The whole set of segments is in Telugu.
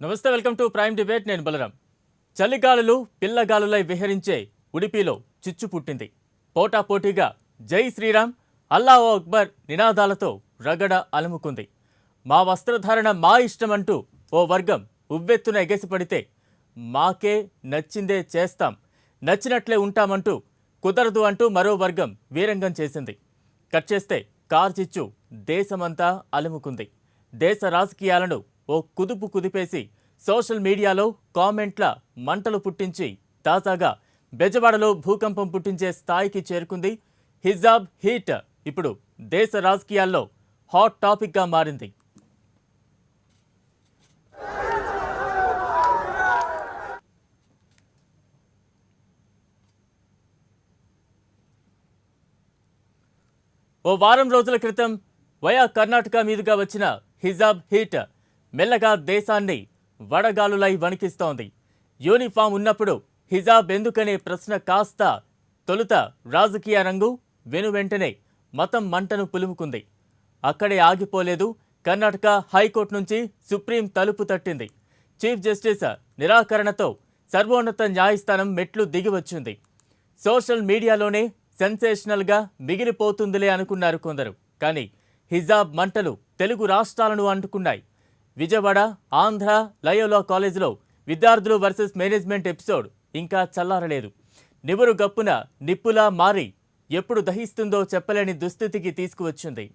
నమస్తే, వెల్కమ్ టు ప్రైమ్ డిబేట్. నేను బలరాం. చలిగాలులు పిల్లగాలులై విహరించే ఉడిపిలో చిచ్చు పుట్టింది. పోటాపోటీగా జై శ్రీరామ్, అల్లాహు అక్బర్ నినాదాలతో రగడ అలుముకుంది. మా వస్త్రధారణ మా ఇష్టమంటూ ఓ వర్గం ఉవ్వెత్తున ఎగసిపడితే, మాకే నచ్చిందే చేస్తాం, నచ్చినట్లే ఉంటామంటూ కుదరదు అంటూ మరో వర్గం వీరంగం చేసింది. కట్ చేస్తే కార్ చిచ్చు దేశమంతా అలుముకుంది. దేశ రాజకీయాలను ఓ కుదుపు కుదిపేసి సోషల్ మీడియాలో కామెంట్ల మంటలు పుట్టించి తాజాగా బెజవాడలో భూకంపం పుట్టించే స్థాయికి చేరుకుంది. హిజాబ్ హీట్ ఇప్పుడు దేశ రాజకీయాల్లో హాట్ టాపిక్గా మారింది. ఓ వారం రోజుల క్రితం వయా కర్ణాటక మీదుగా వచ్చిన హిజాబ్ హీట్ మెల్లగా దేశాన్ని వడగాలులై వణికిస్తోంది. యూనిఫామ్ ఉన్నప్పుడు హిజాబ్ ఎందుకనే ప్రశ్న కాస్త తొలుత రాజకీయ రంగు, వెనువెంటనే మతం మంటను పులుముకుంది. అక్కడే ఆగిపోలేదు. కర్ణాటక హైకోర్టు నుంచి సుప్రీం తలుపు తట్టింది. చీఫ్ జస్టిస్ నిరాకరణతో సర్వోన్నత న్యాయస్థానం మెట్లు దిగివచ్చింది. సోషల్ మీడియాలోనే సెన్సేషనల్గా మిగిలిపోతుందిలే అనుకున్నారు కొందరు. కానీ హిజాబ్ మంటలు తెలుగు రాష్ట్రాలను అంటుకున్నాయి. విజయవాడ ఆంధ్ర లయోలా కాలేజీలో విద్యార్థులు వర్సెస్ మేనేజ్మెంట్ ఎపిసోడ్ ఇంకా చల్లారలేదు. నివురు గప్పున నిప్పులా మారి ఎప్పుడు దహిస్తుందో చెప్పలేని దుస్థితికి తీసుకువచ్చింది.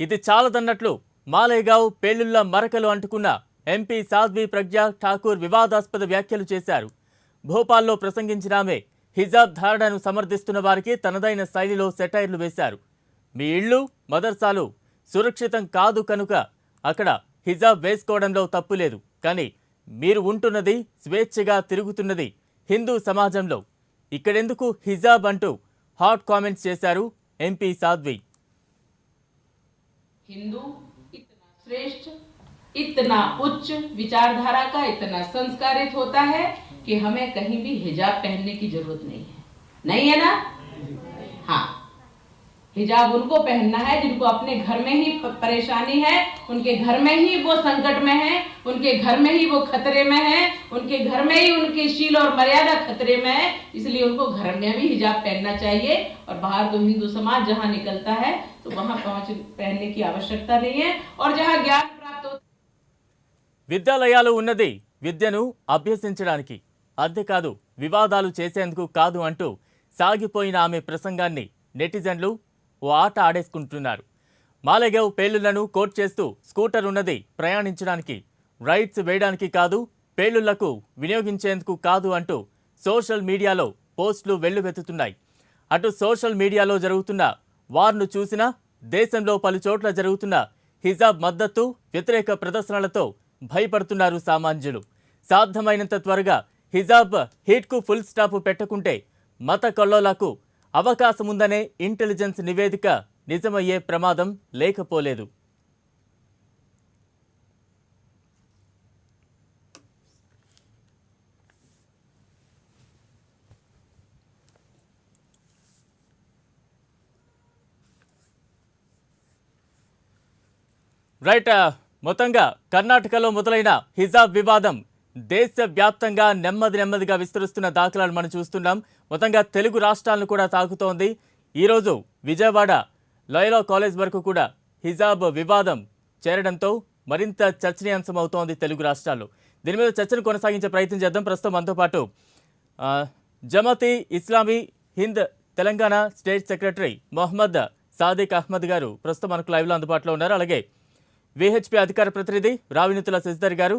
ఇది చాలదన్నట్లు మాలేగావ్ పేలుళ్ల మరకలు అంటుకున్న ఎంపీ సాధ్వి ప్రజ్ఞా ఠాకూర్ వివాదాస్పద వ్యాఖ్యలు చేశారు. భోపాల్లో ప్రసంగించిన ఆమె హిజాబ్ ధారణను సమర్థిస్తున్న వారికి తనదైన శైలిలో సెటైర్లు వేశారు. మీ ఇళ్ళు, మదర్సాలు సురక్షితం కాదు కనుక అక్కడ హిజాబ్ వేసుకోవడంలో తప్పులేదు. కానీ మీరు ఉంటున్నది, స్వేచ్ఛగా తిరుగుతున్నది హిందూ సమాజంలో, ఇక్కడెందుకు హిజాబ్ అంటూ హాట్ కామెంట్స్ చేశారు ఎంపీ సాధ్వి. हिंदू इतना श्रेष्ठ, इतना उच्च विचारधारा का, इतना संस्कारित होता है कि हमें कहीं भी हिजाब पहनने की जरूरत नहीं है ना? हाँ, हिजाब उनको पहनना है जिनको अपने घर में ही परेशानी है, उनके घर में ही वो संकट में है, उनके घर में ही वो खतरे में है, उनके घर में ही उनकी शील और मर्यादा खतरे में है। इसलिए उनको घर में भी हिजाब पहनना चाहिए और बाहर तो हिंदू समाज जहाँ निकलता है तो वहाँ पहनने की आवश्यकता नहीं है। और जहाँ ज्ञान प्राप्त होता విద్యాలయాలు ఉన్నది విద్యను అభ్యసించడానికి, అంతేకాదు వివాదాలు చేసేందుకు కాదు అంటూ సాగిపోయిన ఆమె ప్రసంగాన్ని నెటిజన్లు ఓ ఆట ఆడేసుకుంటున్నారు. మాలేగావ్ పేలుళ్లను కోట్ చేస్తూ స్కూటర్ ఉన్నది ప్రయాణించడానికి, రైడ్స్ వేయడానికి కాదు, పేలుళ్లకు వినియోగించేందుకు కాదు అంటూ సోషల్ మీడియాలో పోస్టులు వెల్లువెత్తుతున్నాయి. అటు సోషల్ మీడియాలో జరుగుతున్న వార్ను చూసినా, దేశంలో పలు చోట్ల జరుగుతున్న హిజాబ్ మద్దతు వ్యతిరేక ప్రదర్శనలతో భయపడుతున్నారు సామాన్యులు. సాధ్యమైనంత త్వరగా హిజాబ్ హీట్కు ఫుల్ స్టాప్ పెట్టకుంటే మత కల్లోలకు అవకాశముందనే ఇంటెలిజెన్స్ నివేదిక నిజమయ్యే ప్రమాదం లేకపోలేదు. రైట్, మొత్తంగా కర్ణాటకలో మొదలైన హిజాబ్ వివాదం దేశవ్యాప్తంగా నెమ్మదిగా విస్తరిస్తున్న దాఖలాలు మనం చూస్తున్నాం. మొత్తంగా తెలుగు రాష్ట్రాలను కూడా తాకుతోంది. ఈరోజు విజయవాడ లయోలా కాలేజ్ వరకు కూడా హిజాబ్ వివాదం చేరడంతో మరింత చర్చనీయాంశం అవుతోంది తెలుగు రాష్ట్రాల్లో. దీని మీద చర్చను కొనసాగించే ప్రయత్నం చేద్దాం. ప్రస్తుతం మనతో పాటు జమాతే ఇస్లామీ హింద్ తెలంగాణ స్టేట్ సెక్రటరీ మొహమ్మద్ సాదిక్ అహ్మద్ గారు ప్రస్తుతం మనకు లైవ్లో అందుబాటులో ఉన్నారు. అలాగే విహెచ్పి అధికార ప్రతినిధి రావినతుల శశిధర్ గారు,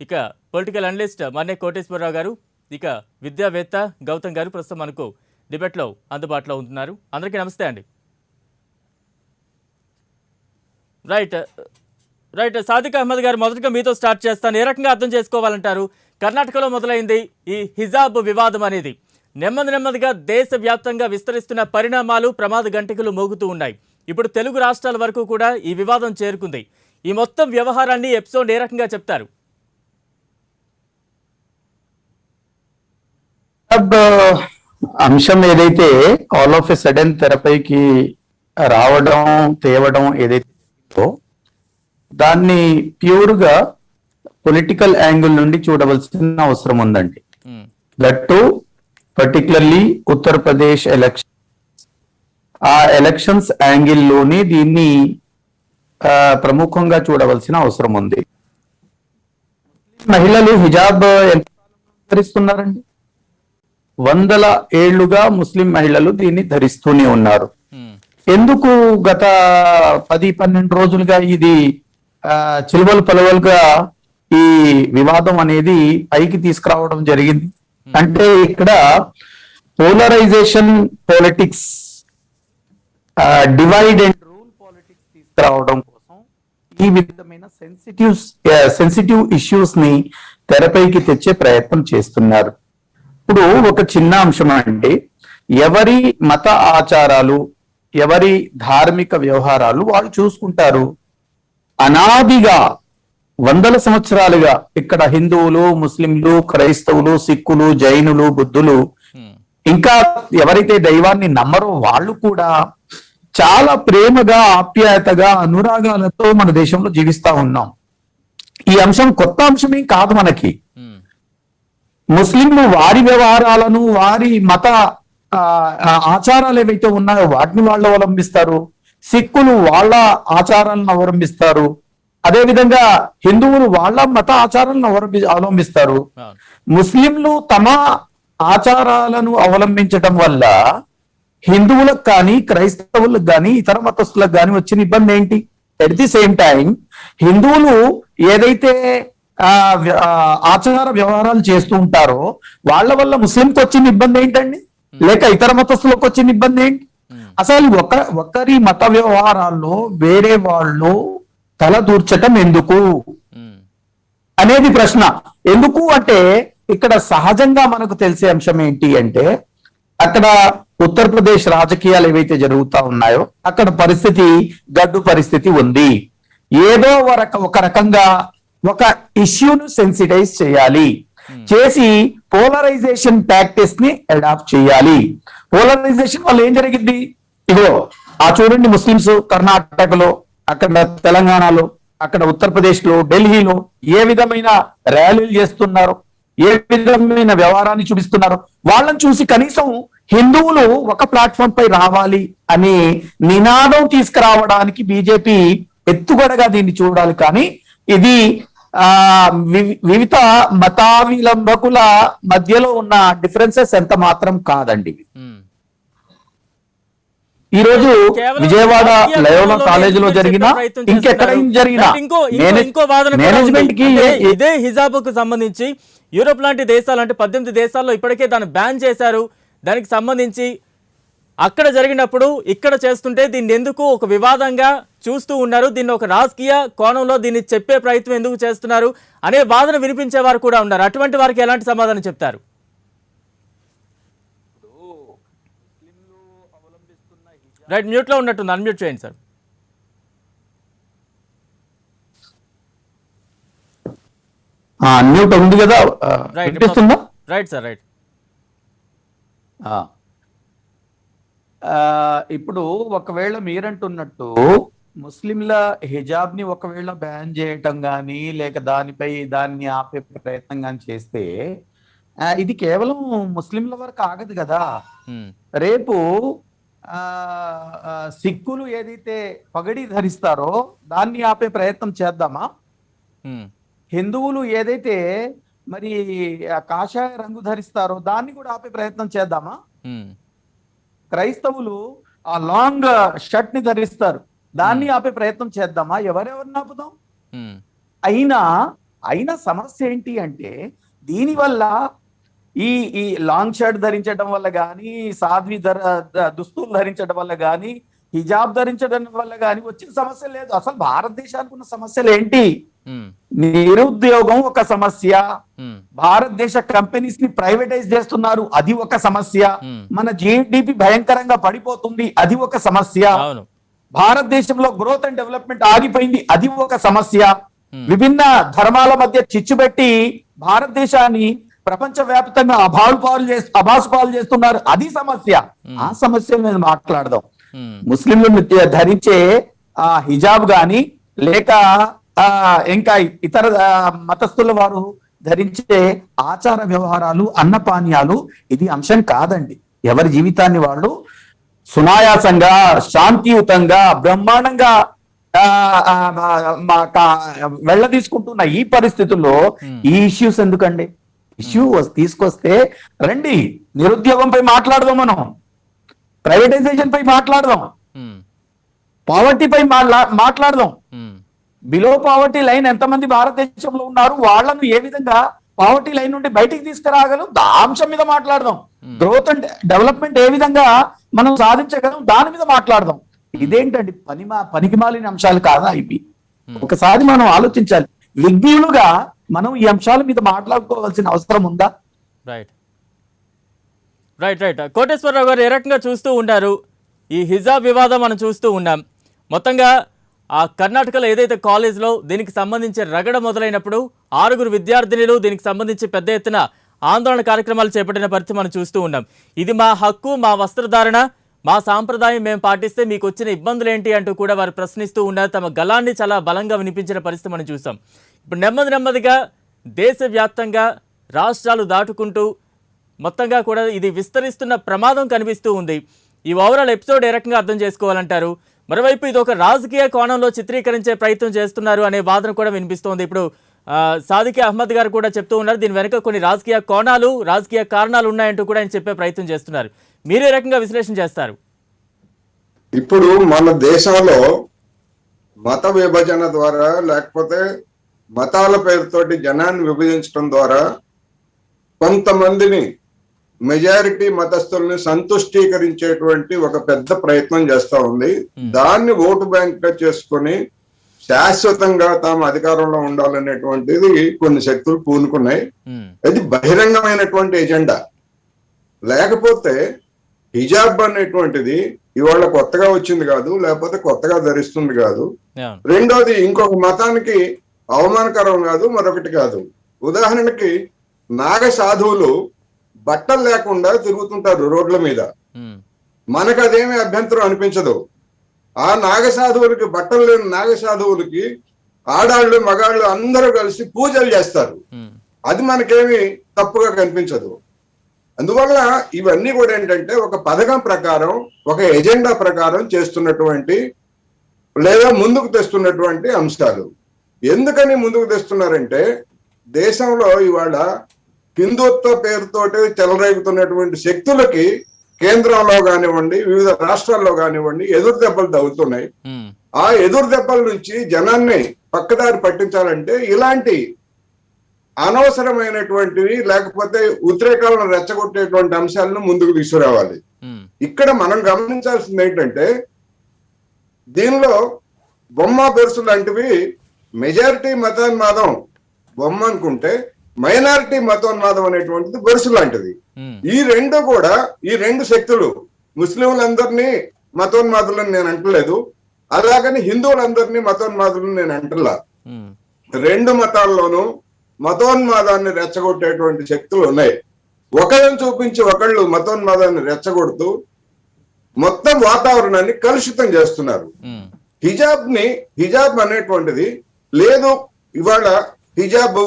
ఇక పొలిటికల్ అనలిస్ట్ మన్నే కోటేశ్వరరావు గారు, ఇక విద్యావేత్త గౌతమ్ గారు ప్రస్తుతం మనకు డిబేట్లో అందుబాటులో ఉంటున్నారు. అందరికీ నమస్తే అండి. రైట్ సాదిక్ అహ్మద్ గారు, మొదటగా మీతో స్టార్ట్ చేస్తాను. ఏ రకంగా అర్థం చేసుకోవాలంటారు? కర్ణాటకలో మొదలైంది ఈ హిజాబ్ వివాదం అనేది, నెమ్మదిగా దేశవ్యాప్తంగా విస్తరిస్తున్న పరిణామాలు, ప్రమాద గంటికలు మోగుతూ ఉన్నాయి. ఇప్పుడు తెలుగు రాష్ట్రాల వరకు కూడా ఈ వివాదం చేరుకుంది. ఈ మొత్తం వ్యవహారాన్ని ఎపిసోడ్ ఏ రకంగా చెప్తారు? అంశం ఏదైతే ఆల్ ఆఫ్ ఎ సడన్ తెరపైకి రావడం తేవడం ఏదైతే ఉందో దాన్ని ప్యూర్ గా పొలిటికల్ యాంగిల్ నుండి చూడవలసిన అవసరం ఉందండి. Um, that to particularly Uttar Pradesh election, ఆ ఎలక్షన్స్ యాంగిల్ లోని దీన్ని ప్రముఖంగా చూడవలసిన అవసరం ఉంది. మహిళలు హిజాబ్ ఎంత ధరిస్తున్నారండి? 100 ఏళ్లుగా ముస్లిం మహిళలు దీన్ని ధరిస్తూనే ఉన్నారు. ఉమ్, ఎందుకు గత 10-12 రోజులుగా ఇది చిలువలు పలువలుగా ఈ వివాదం అనేది పైకి తీసుకురావడం జరిగింది? అంటే ఇక్కడ polarisation politics, divide and rule politics తీసుకురావడం కోసం ఈ విధమైన సెన్సిటివ్ ఇష్యూస్ ని తెరపైకి తెచ్చే ప్రయత్నం చేస్తున్నారు. ఇప్పుడు ఒక చిన్న అంశం అంటే ఎవరి మత ఆచారాలు, ఎవరి ధార్మిక వ్యవహారాలు వాళ్ళు చూసుకుంటారు. అనాదిగా 100 సంవత్సరాలుగా ఇక్కడ హిందువులు, ముస్లింలు, క్రైస్తవులు, సిక్కులు, జైనులు, బుద్ధులు, ఉమ్, ఇంకా ఎవరైతే దైవాన్ని నమ్మరో వాళ్ళు కూడా చాలా ప్రేమగా, ఆప్యాయతగా, అనురాగాలతో మన దేశంలో జీవిస్తా ఉన్నాం. ఈ అంశం కొత్త అంశమేం కాదు మనకి. ఉమ్, ముస్లింలు వారి వ్యవహారాలను, వారి మత ఆచారాలు ఏవైతే ఉన్నాయో వాటిని వాళ్ళు అవలంబిస్తారు. సిక్కులు వాళ్ళ ఆచారాలను అవలంబిస్తారు. అదేవిధంగా హిందువులు వాళ్ళ మత ఆచారాలను అవలంబిస్తారు. అవును. ముస్లింలు తమ ఆచారాలను అవలంబించడం వల్ల హిందువులకు కానీ, క్రైస్తవులకు కానీ, ఇతర మతస్థులకు కానీ వచ్చిన ఇబ్బంది ఏంటి? ఎట్ ది సేమ్ టైం హిందువులు ఏదైతే ఆచార వ్యవహారాలు చేస్తూ ఉంటారో వాళ్ళ వల్ల ముస్లింకి వచ్చిన ఇబ్బంది ఏంటండి? లేక ఇతర మతస్థులకు వచ్చిన ఇబ్బంది ఏంటి? అసలు ఒకరి మత వ్యవహారాల్లో వేరే వాళ్ళు తల దూర్చటం ఎందుకు ఉమ్, అనేది ప్రశ్న. ఎందుకు అంటే ఇక్కడ సహజంగా మనకు తెలిసే అంశం ఏంటి అంటే అక్కడ ఉత్తరప్రదేశ్ రాజకీయాలు ఏవైతే జరుగుతా ఉన్నాయో అక్కడ పరిస్థితి గడ్డు పరిస్థితి ఉంది. ఏదో ఒక రకంగా ఒక ఇష్యూను సెన్సిటైజ్ చేయాలి, చేసి పోలరైజేషన్ ప్రాక్టీస్ ని అడాప్ట్ చేయాలి. పోలరైజేషన్ వల్ల ఏం జరిగింది? ఇగో చూడండి, ముస్లింస్ కర్ణాటకలో, అక్కడ తెలంగాణలో, అక్కడ ఉత్తరప్రదేశ్ లో, ఢిల్లీలో ఏ విధమైన ర్యాలీలు చేస్తున్నారు, ఏ విధమైన వ్యవహారాన్ని చూపిస్తున్నారు. వాళ్ళని చూసి కనీసం హిందువులు ఒక ప్లాట్ఫామ్ పై రావాలి అనే నినాదం తీసుకురావడానికి బీజేపీ ఎత్తుగడగా దీన్ని చూడాలి. కానీ ఇది వివిధ మతావిలంబకుల మధ్యలో ఉన్న డిఫరెన్సెస్ ఎంత మాత్రం కాదండి. ఉమ్. ఈ రోజు కేవలం విజయవాడ రాజకీయ లయోలా కోణంలో కాలేజీలో ఎందుకు జరిగిన చెప్పే ప్రయత్నం ఇంకెక్కడైనా చేస్తున్నారు? జరిగిన ఇంకో వాదన కూడా ఉంది. మేనేజ్మెంట్ కి అంటే ఇదే హిజాబుకు సంబంధించి యూరోప్ లాంటి దేశాలు, అంటే 18 దేశాల్లో ఇప్పటికే దాన్ని బ్యాన్ చేశారు. దానికి సంబంధించి అక్కడ జరిగినప్పుడు ఇక్కడ చేస్తుంటే దీన్ని ఎందుకు ఒక వివాదంగా చూస్తూ ఉన్నారు, దీన్ని ఒక రాజకీయ కోణంలో దీన్ని చెప్పే ప్రయత్నం ఎందుకు చేస్తున్నారు అనే వాదన వినిపించేవారు కూడా ఉన్నారు. అటువంటి వారికి ఎలాంటి సమాధానం చెప్తారు? రైట్, మ్యూట్ లో ఉన్నట్టుంది, అన్మ్యూట్ చేయండి సార్. అన్మ్యూట్ ఉంది కదా, రైట్ వినిపిస్తుందా? Right sir, right. ఇప్పుడు ఒకవేళ మీరంటున్నట్టు ముస్లింల హిజాబ్ ని ఒకవేళ బ్యాన్ చేయటం గాని లేక దాన్ని ఆపే ప్రయత్నం గాని చేస్తే ఇది కేవలం ముస్లింల వరకు ఆగదు కదా. రేపు సిక్కులు ఏదైతే పగడి ధరిస్తారో దాన్ని ఆపే ప్రయత్నం చేద్దామా? హిందువులు ఏదైతే మరి కాషాయ రంగు ధరిస్తారో దాన్ని కూడా ఆపే ప్రయత్నం చేద్దామా? క్రైస్తవులు ఆ లాంగ్ షర్ట్ ని ధరిస్తారు, దాన్ని ఆపే ప్రయత్నం చేద్దామా? ఎవరెవరిని ఆపుదాం? అయినా సమస్య ఏంటి అంటే దీనివల్ల ఈ లాంగ్ షర్ట్ ధరించడం వల్ల గాని, సాధ్వి దుస్తులు ధరించడం వల్ల గాని, హిజాబ్ ధరించడం వల్ల గాని వచ్చిన సమస్య లేదు. అసలు భారతదేశానికి ఉన్న సమస్యలు ఏంటి? నిరుద్యోగం ఒక సమస్య, భారతదేశ కంపెనీస్ ని ప్రైవేటైజ్ చేస్తున్నారు, అది ఒక సమస్య, మన జిడిపి భయంకరంగా పడిపోతుంది, అది ఒక సమస్య, భారతదేశంలో గ్రోత్ అండ్ డెవలప్మెంట్ ఆగిపోయింది, అది ఒక సమస్య, విభిన్న ధర్మాల మధ్య చిచ్చుపెట్టి భారతదేశాన్ని ప్రపంచ వ్యాప్తంగా అభాసుపాలు చేస్తున్నారు, అది సమస్య. ఆ సమస్యలు నేను మాట్లాడదాం. ముస్లింలు ధరించే ఆ హిజాబ్ గాని లేక ఇంకా ఇతర మతస్థుల వారు ధరించే ఆచార వ్యవహారాలు అన్నపానీయాలు ఇది అంశం కాదండి. ఎవరి జీవితాన్ని వాళ్ళు సునాయాసంగా శాంతియుతంగా బ్రహ్మాండంగా వెళ్ళ తీసుకుంటున్న ఈ పరిస్థితుల్లో ఈ ఇష్యూస్ ఎందుకండి? ఇష్యూ తీసుకొస్తే రండి, నిరుద్యోగంపై మాట్లాడదాం, మనం ప్రైవేటైజేషన్ పై మాట్లాడదాం, పావర్టీపై మాట్లాడదాం, బిలో పావర్టీ లైన్ ఎంతమంది భారతదేశంలో ఉన్నారు, వాళ్ళను ఏ విధంగా పావర్టీ లైన్ నుండి బయటికి తీసుకురాగలం, ఆ అంశం మీద మాట్లాడదాం. గ్రోత్ అండ్ డెవలప్మెంట్ ఏ విధంగా మనం సాధించగలం దాని మీద మాట్లాడదాం. ఇదేంటండి పనికి మాలిన అంశాలు కాదా ఇవి? ఒకసారి మనం ఆలోచించాలి. విజ్ఞులుగా మనం ఈ అంశాల మీద మాట్లాడుకోవాల్సిన అవసరం ఉందా? రైట్ రైట్ రైట్ కోటేశ్వరరావు గారు ఏ రకంగా చూస్తూ ఉన్నారు ఈ హిజాబ్ వివాదం? మనం చూస్తూ ఉన్నాం. మొత్తంగా ఆ కర్ణాటకలో ఏదైతే కాలేజ్లో దీనికి సంబంధించి రగడ మొదలైనప్పుడు 6 విద్యార్థినులు దీనికి సంబంధించి పెద్ద ఎత్తున ఆందోళన కార్యక్రమాలు చేపట్టిన పరిస్థితి మనం చూస్తూ ఉన్నాం. ఇది మా హక్కు, మా వస్త్రధారణ, మా సాంప్రదాయం మేము పాటిస్తే మీకు వచ్చిన ఇబ్బందులు ఏంటి అంటూ కూడా వారు ప్రశ్నిస్తూ ఉన్నారు. తమ గళాన్ని చాలా బలంగా వినిపించిన పరిస్థితి మనం చూస్తాం. ఇప్పుడు నెమ్మదిగా దేశవ్యాప్తంగా రాష్ట్రాలు దాటుకుంటూ మొత్తంగా కూడా ఇది విస్తరిస్తున్న ప్రమాదం కనిపిస్తూ ఉంది. ఈ ఓవరాల్ ఎపిసోడ్ ఏ రకంగా అర్థం చేసుకోవాలంటారు? మరోవైపు ఇది ఒక రాజకీయ కోణంలో చిత్రీకరించే ప్రయత్నం చేస్తున్నారు అనే వాదన కూడా వినిపిస్తోంది. ఇప్పుడు సాదిక్ అహ్మద్ గారు కూడా చెప్తూ ఉన్నారు దీని వెనుక కొన్ని రాజకీయ కోణాలు, రాజకీయ కారణాలు ఉన్నాయంటూ కూడా ఆయన చెప్పే ప్రయత్నం చేస్తున్నారు. మీరే రకంగా విశ్లేషణ చేస్తారు? ఇప్పుడు మన దేశంలో మత విభజన ద్వారా లేకపోతే మతాల పేరుతోటి జనాన్ని విభజించడం ద్వారా కొంతమందిని మెజారిటీ మతస్థుల్ని సంతుష్టీకరించేటువంటి ఒక పెద్ద ప్రయత్నం చేస్తా ఉంది. దాన్ని ఓటు బ్యాంక్ గా చేసుకొని శాశ్వతంగా తాము అధికారంలో ఉండాలనేటువంటిది కొన్ని శక్తులు పూనుకున్నాయి. అది బహిరంగమైనటువంటి ఎజెండా. లేకపోతే హిజాబ్ అనేటువంటిది ఇవాళ కొత్తగా వచ్చింది కాదు, లేకపోతే కొత్తగా ధరిస్తుంది కాదు. రెండోది ఇంకొక మతానికి అవమానకరం కాదు, మరొకటి కాదు. ఉదాహరణకి నాగ సాధువులు బట్టలు లేకుండా తిరుగుతుంటారు రోడ్ల మీద. మనకు అదేమీ అభ్యంతరం అనిపించదు. ఆ నాగ సాధువులకి, బట్టలు లేని నాగ సాధువులకి ఆడాళ్ళు మగాళ్ళు అందరూ కలిసి పూజలు చేస్తారు. అది మనకేమి తప్పుగా కనిపించదు. అందువల్ల ఇవన్నీ కూడా ఏంటంటే ఒక పథకం ప్రకారం, ఒక ఎజెండా ప్రకారం చేస్తున్నటువంటి లేదా ముందుకు తెస్తున్నటువంటి అంశాలు. ఎందుకని ముందుకు తెస్తున్నారంటే దేశంలో ఇవాళ హిందుత్వ పేరుతోటి చెలరేగుతున్నటువంటి శక్తులకి కేంద్రంలో కానివ్వండి, వివిధ రాష్ట్రాల్లో కానివ్వండి ఎదురు దెబ్బలు తగులుతున్నాయి. ఆ ఎదురు దెబ్బల నుంచి జనాన్ని పక్కదారి పట్టించాలంటే ఇలాంటి అనవసరమైనటువంటివి లేకపోతే ఉద్రేకాలను రెచ్చగొట్టేటువంటి అంశాలను ముందుకు తీసుకురావాలి. ఇక్కడ మనం గమనించాల్సింది ఏంటంటే దీనిలో బొమ్మ పెరుసు లాంటివి మెజారిటీ మతోన్మాదం బొమ్మ అనుకుంటే మైనారిటీ మతోన్మాదం అనేటువంటిది గొలుసు లాంటిది. ఈ రెండు కూడా, ఈ రెండు శక్తులు ముస్లింలందరినీ మతోన్మాదులను నేను అంటలేదు, అలాగని హిందువులందరినీ మతోన్మాదులను నేను అంటలా. రెండు మతాల్లోనూ మతోన్మాదాన్ని రెచ్చగొట్టేటువంటి శక్తులు ఉన్నాయి. ఒకళ్ళని చూపించి ఒకళ్ళు మతోన్మాదాన్ని రెచ్చగొడుతూ మొత్తం వాతావరణాన్ని కలుషితం చేస్తున్నారు. హిజాబ్ అనేటువంటిది లేదు. ఇవాళ హిజాబ్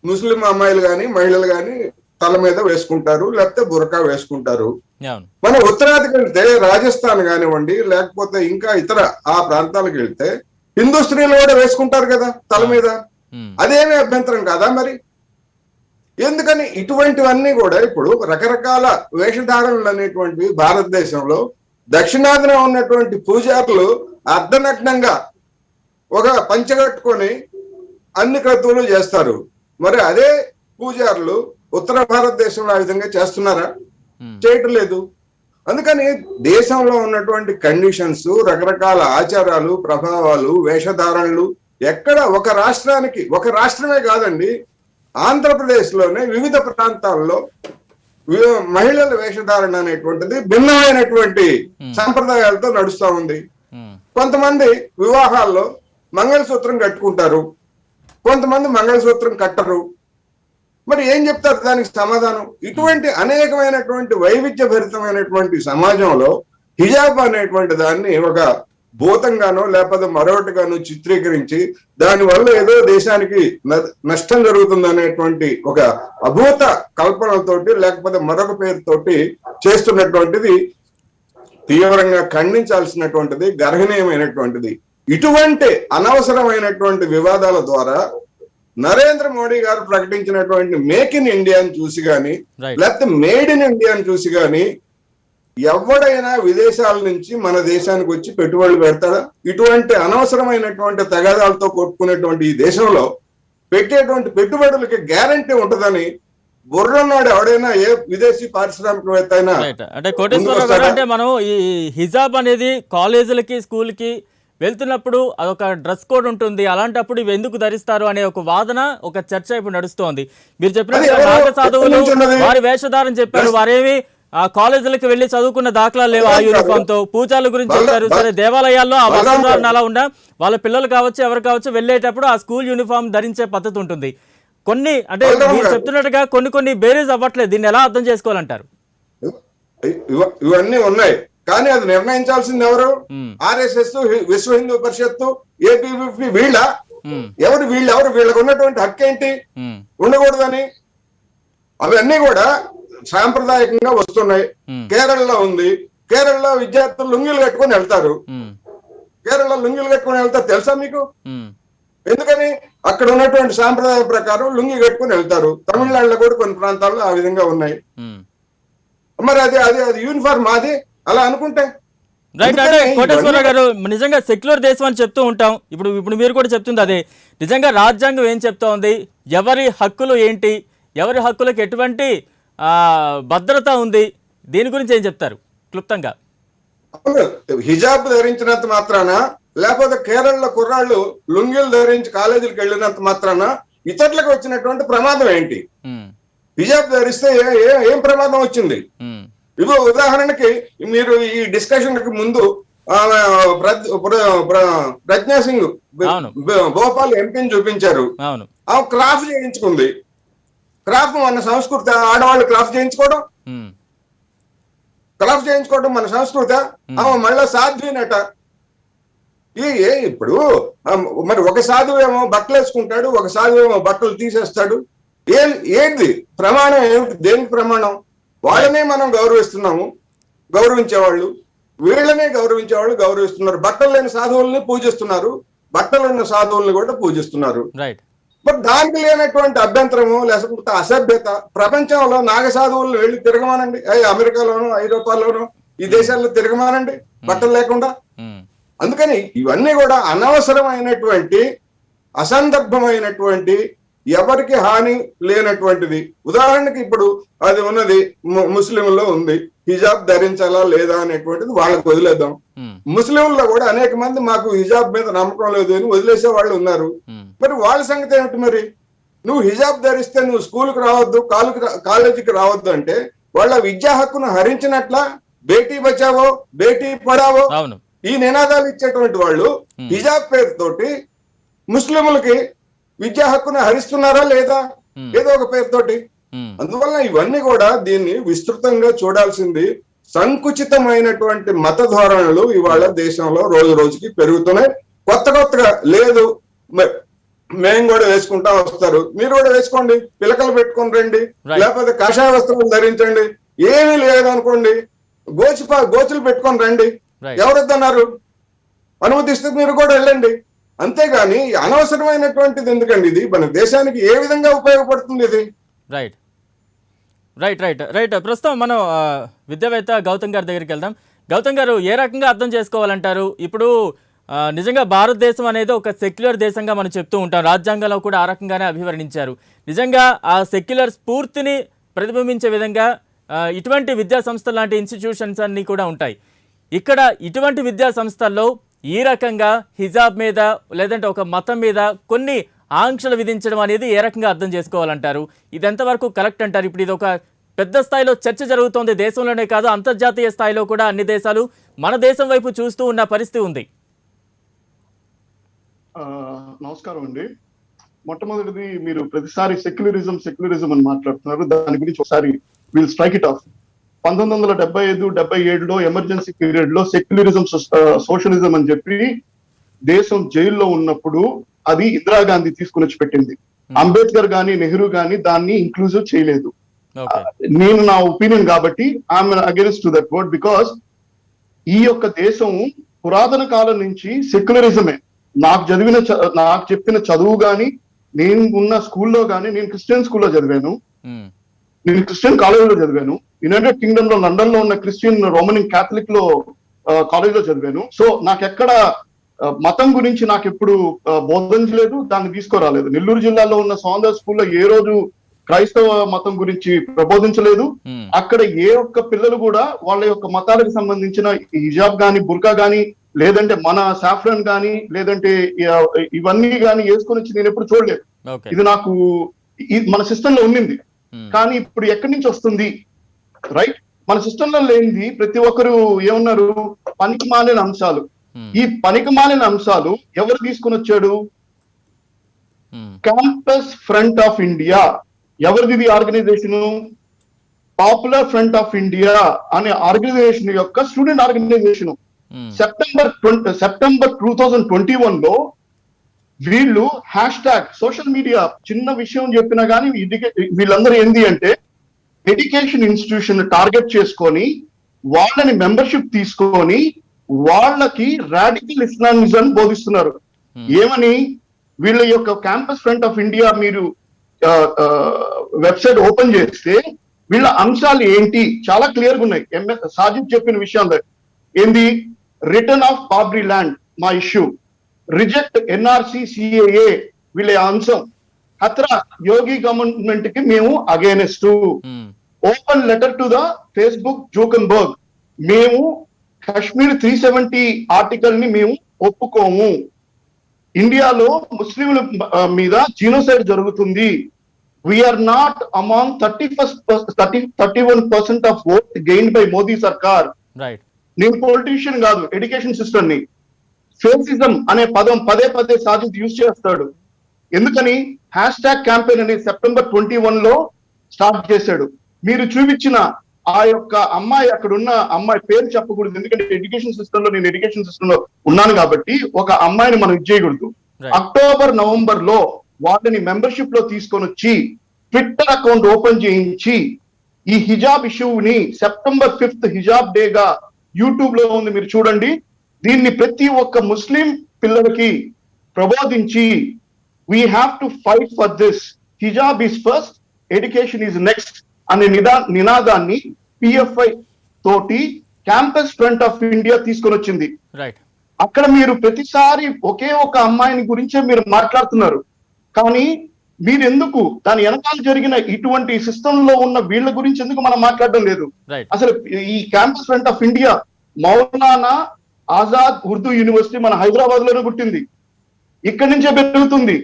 ముస్లిం అమ్మాయిలు గాని మహిళలు గాని తల మీద వేసుకుంటారు, లేకపోతే బురకా వేసుకుంటారు. మన ఉత్తరాదికి వెళ్తే రాజస్థాన్ కానివ్వండి, లేకపోతే ఇంకా ఇతర ఆ ప్రాంతాలకు వెళ్తే హిందూ స్త్రీలు కూడా వేసుకుంటారు కదా తల మీద. అదేమీ అభ్యంతరం కాదా మరి? ఎందుకని ఇటువంటివన్నీ కూడా ఇప్పుడు రకరకాల వేషధారణలు అనేటువంటివి భారతదేశంలో దక్షిణాదిన ఉన్నటువంటి పూజారులు అర్ధనగ్నంగా ఒక పంచగట్టుకొని అన్ని క్రతువులు చేస్తారు. మరి అదే పూజారులు ఉత్తర భారతదేశంలో ఆ విధంగా చేస్తున్నారా? చేయటం లేదు. అందుకని దేశంలో ఉన్నటువంటి కండిషన్స్, రకరకాల ఆచారాలు, ప్రభావాలు, వేషధారణలు ఎక్కడ ఒక రాష్ట్రానికి, ఒక రాష్ట్రమే కాదండి, ఆంధ్రప్రదేశ్ లోనే వివిధ ప్రాంతాల్లో మహిళల వేషధారణ అనేటువంటిది భిన్నమైనటువంటి సంప్రదాయాలతో నడుస్తా ఉంది. కొంతమంది వివాహాల్లో మంగళసూత్రం కట్టుకుంటారు, కొంతమంది మంగళసూత్రం కట్టరు. మరి ఏం చెప్తారు దానికి సమాధానం? ఇటువంటి అనేకమైనటువంటి వైవిధ్య భరితమైనటువంటి సమాజంలో హిజాబ్ అనేటువంటి దాన్ని ఒక భూతంగానో లేకపోతే మరొకటిగానో చిత్రీకరించి దానివల్ల ఏదో దేశానికి నష్టం జరుగుతుంది అనేటువంటి ఒక అభూత కల్పనలతోటి లేకపోతే మరొక పేరుతోటి చేస్తున్నటువంటిది తీవ్రంగా ఖండించాల్సినటువంటిది, గర్హనీయమైనటువంటిది. ఇటువంటి అనవసరమైనటువంటి వివాదాల ద్వారా నరేంద్ర మోడీ గారు ప్రకటించినటువంటి మేక్ ఇన్ ఇండియాని చూసి గాని లేకపోతే మేడ్ ఇన్ ఇండియాని చూసి గాని ఎవడైనా విదేశాల నుంచి మన దేశానికి వచ్చి పెట్టుబడులు పెడతాడా? ఇటువంటి అనవసరమైనటువంటి తగాదాలతో కొట్టుకునేటువంటి ఈ దేశంలో పెట్టేటువంటి పెట్టుబడులకి గ్యారంటీ ఉంటుందని బుర్రన్నాడు ఎవడైనా ఏ విదేశీ పారిశ్రామికవేత్త అయినా. అంటే కోటేశ్వరరావు గారు, అంటే మనం ఈ హిజాబ్ అనేది కాలేజీలకి స్కూల్కి వెళ్తున్నప్పుడు అదొక డ్రెస్ కోడ్ ఉంటుంది, అలాంటప్పుడు ఇవి ఎందుకు ధరిస్తారు అనే ఒక వాదన, ఒక చర్చ ఇప్పుడు నడుస్తోంది. మీరు చెప్పినట్టు నాగ సాధువులు వారి వేషధారణ చెప్పారు, వారేమి ఆ కాలేజీలకు వెళ్లి చదువుకున్న దాఖలాలు లేవు. ఆ యూనిఫామ్ తో పూజల గురించి చెప్పారు. సరే, దేవాలయాల్లో ఆ వస్త్రధారణ అలా ఉండా వాళ్ళ పిల్లలు కావచ్చు ఎవరు కావచ్చు వెళ్ళేటప్పుడు ఆ స్కూల్ యూనిఫామ్ ధరించే పద్ధతి ఉంటుంది. కొన్ని అంటే మీరు చెప్తున్నట్టుగా కొన్ని బేరీజ్ అవ్వట్లేదు. దీన్ని ఎలా అర్థం చేసుకోవాలంటారు? ఇవన్నీ ఉన్నాయి, కానీ అది నిర్ణయించాల్సింది ఎవరు? ఆర్ఎస్ఎస్, విశ్వ హిందూ పరిషత్తు, ఏపీపీ, వీళ్ళెవరు? వీళ్ళకు ఉన్నటువంటి హక్కు ఏంటి ఉండకూడదని? అవన్నీ కూడా సాంప్రదాయకంగా వస్తున్నాయి. కేరళలో ఉంది, కేరళలో విద్యార్థులు లుంగీలు కట్టుకొని వెళ్తారు. కేరళలో లుంగీలు కట్టుకొని వెళ్తారు తెలుసా మీకు? ఎందుకని? అక్కడ ఉన్నటువంటి సాంప్రదాయ ప్రకారం లుంగి కట్టుకొని వెళ్తారు. తమిళనాడులో కూడా కొన్ని ప్రాంతాల్లో ఆ విధంగా ఉన్నాయి. మరి అది యూనిఫార్మ్ అది అలా అనుకుంటే రైట్. అంటే కోటేశ్వరరావు గారు, నిజంగా సెక్యులర్ దేశం అని చెప్తూ ఉంటాం. ఇప్పుడు మీరు కూడా చెప్తుంది అదే. నిజంగా రాజ్యాంగం ఏం చెప్తా ఉంది? ఎవరి హక్కులు ఏంటి, ఎవరి హక్కులకు ఎటువంటి భద్రత ఉంది, దీని గురించి ఏం చెప్తారు క్లుప్తంగా? హిజాబ్ ధరించినంత మాత్రాన, లేకపోతే కేరళలో కుర్రాళ్ళు లుంగీలు ధరించి కాలేజీలకు వెళ్ళినంత మాత్రాన ఇతరులకు వచ్చినటువంటి ప్రమాదం ఏంటి? హిజాబ్ ధరిస్తే ఏం ప్రమాదం వచ్చింది? ఇగో ఉదాహరణకి మీరు ఈ డిస్కషన్ కి ముందు ప్రజ్ఞా సింగ్ భోపాల్ ఎంపీని చూపించారు. ఆమె క్రాఫ్ట్ చేయించుకుంది. క్రాఫ్ట్ మన సంస్కృతి. ఆడవాళ్ళు క్రాఫ్ట్ చేయించుకోవడం మన సంస్కృతి. ఆమె మళ్ళా సాధ్వీనట. ఇప్పుడు మరి ఒక సాధువు ఏమో బట్టలు వేసుకుంటాడు, ఒక సాధువు ఏమో బట్టలు తీసేస్తాడు. ఏంటి ప్రమాణం? ఏమిటి? దేనికి ప్రమాణం? వాళ్ళనే మనం గౌరవిస్తున్నాము, గౌరవించేవాళ్ళు వీళ్ళనే గౌరవిస్తున్నారు. బట్టలు లేని సాధువుల్ని పూజిస్తున్నారు, బట్టలు ఉన్న సాధువుల్ని కూడా పూజిస్తున్నారు. బట్ దానికి లేనటువంటి అభ్యంతరము లేకపోతే అసభ్యత ప్రపంచంలో నాగ సాధువులను వెళ్ళి తిరగమానండి. అమెరికాలోను, ఐరోపాలోను, ఈ దేశాల్లో తిరగమానండి బట్టలు లేకుండా. అందుకని ఇవన్నీ కూడా అనవసరమైనటువంటి, అసందర్భమైనటువంటి, ఎవరికి హాని లేనటువంటిది. ఉదాహరణకి ఇప్పుడు అది ఉన్నది ముస్లింలో ఉంది, హిజాబ్ ధరించాలా లేదా అనేటువంటిది వాళ్ళకి వదిలేద్దాం. ముస్లింల్లో కూడా అనేక మంది మాకు హిజాబ్ మీద నమ్మకం లేదు అని వదిలేసే వాళ్ళు ఉన్నారు. మరి వాళ్ళ సంగతి ఏమిటి? మరి నువ్వు హిజాబ్ ధరిస్తే నువ్వు స్కూల్కి రావద్దు, కాలేజీకి రావద్దు అంటే వాళ్ళ విద్యా హక్కును హరించినట్ల. బేటీ బచావో, బేటీ పడావో ఈ నినాదాలు ఇచ్చేటువంటి వాళ్ళు హిజాబ్ పేరుతోటి ముస్లింలకి విద్యా హక్కును హరిస్తున్నారా లేదా? ఏదో ఒక పేరుతోటి. అందువల్ల ఇవన్నీ కూడా దీన్ని విస్తృతంగా చూడాల్సింది. సంకుచితమైనటువంటి మత ధోరణులు ఇవాళ దేశంలో రోజు రోజుకి పెరుగుతున్నాయి. కొత్తగా లేదు మేము కూడా వేసుకుంటా వస్తారు, మీరు కూడా వేసుకోండి, పిలకలు పెట్టుకొని రండి, లేకపోతే కాషాయ వస్త్రాలు ధరించండి. ఏమీ లేదు అనుకోండి, గోచులు పెట్టుకొని రండి, ఎవరొద్దన్నారు? అనుమతిస్తే మీరు కూడా వెళ్ళండి. అంతేగాని అనవసరమైనటువంటిది ఎందుకండి? ఇది మన దేశానికి ఏ విధంగా ఉపయోగపడుతుంది ఇది? రైట్. ప్రస్తుతం మనం విద్యావేత్త గౌతమ్ గారి దగ్గరికి వెళ్దాం. గౌతమ్ గారు, ఏ రకంగా అర్థం చేసుకోవాలంటారు? ఇప్పుడు నిజంగా భారతదేశం అనేది ఒక సెక్యులర్ దేశంగా మనం చెప్తూ ఉంటాం, రాజ్యాంగంలో కూడా ఆ రకంగానే అభివర్ణించారు. నిజంగా ఆ సెక్యులర్ స్ఫూర్తిని ప్రతిబింబించే విధంగా ఇటువంటి విద్యా సంస్థలు లాంటి ఇన్స్టిట్యూషన్స్ అన్నీ కూడా ఉంటాయి. ఇక్కడ ఇటువంటి విద్యా సంస్థల్లో ఈ రకంగా హిజాబ్ మీద లేదంటే ఒక మతం మీద కొన్ని ఆంక్షలు విధించడం అనేది ఏ రకంగా అర్థం చేసుకోవాలంటారు? ఇది ఎంతవరకు కరెక్ట్ అంటారు? ఇప్పుడు ఇది ఒక పెద్ద స్థాయిలో చర్చ జరుగుతోంది, దేశంలోనే కాదు అంతర్జాతీయ స్థాయిలో కూడా అన్ని దేశాలు మన దేశం వైపు చూస్తూ ఉన్న పరిస్థితి ఉంది. నమస్కారం అండి. మొట్టమొదటిది, మీరు ప్రతిసారి సెక్యులరిజం అని మాట్లాడుతున్నారు. దాని గురించి ఒకసారి విల్ స్ట్రైక్ ఇట్ ఆఫ్. 1975-77లో ఎమర్జెన్సీ పీరియడ్ లో సెక్యులరిజం సోషలిజం అని చెప్పి దేశం జైల్లో ఉన్నప్పుడు అది ఇందిరాగాంధీ తీసుకుని వచ్చి పెట్టింది. అంబేద్కర్ గాని నెహ్రూ గాని దాన్ని ఇంక్లూజివ్ చేయలేదు. ఓకే. నేను నా ఒపీనియన్ కాబట్టి I'm against to that word, because ఈ యొక్క దేశం పురాతన కాలం నుంచి సెక్యులరిజమే. నాకు చెప్పిన చదువు గాని, నేను ఉన్న స్కూల్లో గాని, నేను క్రిస్టియన్ స్కూల్లో చదివాను, నేను క్రిస్టియన్ కాలేజీలో చదివాను, యునైటెడ్ కింగ్డమ్ లో లండన్ లో ఉన్న క్రిస్టియన్ రోమన్ క్యాథలిక్ లో కాలేజీలో చదివాను. సో నాకెక్కడ మతం గురించి నాకు ఎప్పుడు బోధించలేదు, దాన్ని తీసుకురాలేదు. నెల్లూరు జిల్లాలో ఉన్న సౌందర్య స్కూల్లో ఏ రోజు క్రైస్తవ మతం గురించి ప్రబోధించలేదు. అక్కడ ఏ ఒక్క పిల్లలు కూడా వాళ్ళ యొక్క మతాలకు సంబంధించిన హిజాబ్ గాని, బుర్కా గాని, లేదంటే మన సాఫ్రాన్ గాని, లేదంటే ఇవన్నీ గాని వేసుకొని వచ్చి నేను ఎప్పుడు చూడలేదు. ఇది నాకు మన సిస్టమ్ లో ఉండింది. కానీ ఇప్పుడు ఎక్కడి నుంచి వస్తుంది? రైట్, మన సిస్టమ్ లో లేనిది ప్రతి ఒక్కరు ఏమన్నారు, పనికి మాలిన అంశాలు. ఈ పనికి మాలిన అంశాలు ఎవరు తీసుకుని వచ్చాడు? Campus front of India. ఎవరిది organisation? Popular front of India అనే ఆర్గనైజేషన్ యొక్క స్టూడెంట్ ఆర్గనైజేషన్. సెప్టెంబర్ 2021 లో వీళ్ళు హ్యాష్ ట్యాగ్ సోషల్ మీడియా, చిన్న విషయం చెప్పినా కానీ వీళ్ళందరూ ఏంది అంటే ఎడ్యుకేషన్ ఇన్స్టిట్యూషన్ టార్గెట్ చేసుకొని వాళ్ళని మెంబర్షిప్ తీసుకొని వాళ్ళకి రాడికల్ ఇస్లామిజం బోధిస్తున్నారు. ఏమని? వీళ్ళ యొక్క క్యాంపస్ ఫ్రంట్ ఆఫ్ ఇండియా మీరు వెబ్సైట్ ఓపెన్ చేస్తే వీళ్ళ అంశాలు ఏంటి చాలా క్లియర్ గా ఉన్నాయి. సాజిద్ చెప్పిన విషయాలు ఏంది? రిటర్న్ ఆఫ్ బాబ్రీ ల్యాండ్ మా ఇష్యూ, రిజెక్ట్ ఎన్ఆర్సి సిఏఏ వీళ్ళ అంశం, హత్రా యోగి గవర్నమెంట్ కి మేము against, open letter to the Facebook Zuckerberg, మేము కశ్మీర్ 370 ఆర్టికల్ ని మేము ఒప్పుకోము, ఇండియాలో ముస్లింల మీద జీనోసైడ్ జరుగుతుంది, we're not among 31% of vote gain by Modi సర్కార్. నేను పొలిటీషియన్ కాదు, ఎడ్యుకేషన్ సిస్టమ్ ని. ఫేసిజం అనే పదం పదే పదే సాజిద్ యూజ్ చేస్తాడు. ఎందుకని? హ్యాష్ ట్యాగ్ క్యాంపెయిన్ అనేది September 21 లో స్టార్ట్ చేశాడు. మీరు చూపించిన ఆ యొక్క అమ్మాయి, అక్కడ ఉన్న అమ్మాయి పేరు చెప్పకూడదు, ఎందుకంటే ఎడ్యుకేషన్ సిస్టమ్ లో, నేను ఎడ్యుకేషన్ సిస్టమ్ లో ఉన్నాను కాబట్టి ఒక అమ్మాయిని మనం ఇచ్చేయకూడదు. అక్టోబర్ నవంబర్ లో వాళ్ళని మెంబర్షిప్ లో తీసుకొని వచ్చి ట్విట్టర్ అకౌంట్ ఓపెన్ చేయించి ఈ హిజాబ్ ఇష్యూని September 5th హిజాబ్ డేగా యూట్యూబ్ లో ఉంది, మీరు చూడండి. దీన్ని ప్రతి ఒక్క ముస్లిం పిల్లలకి ప్రబోధించి we have to fight for this, hijab is first, education is next అనే నినాదాన్ని పిఎఫ్ఐ తోటి క్యాంపస్ ఫ్రంట్ ఆఫ్ ఇండియా తీసుకొని వచ్చింది. అక్కడ మీరు ప్రతిసారి ఒకే ఒక అమ్మాయిని గురించే మీరు మాట్లాడుతున్నారు, కానీ మీరు ఎందుకు దాని వెనకాల జరిగిన ఇటువంటి సిస్టమ్ లో ఉన్న వీళ్ళ గురించి ఎందుకు మనం మాట్లాడడం లేదు? అసలు ఈ campus front of India Maulana Azad Urdu university మన హైదరాబాద్ లోనే పుట్టింది, ఇక్కడి నుంచే పెరుగుతుంది.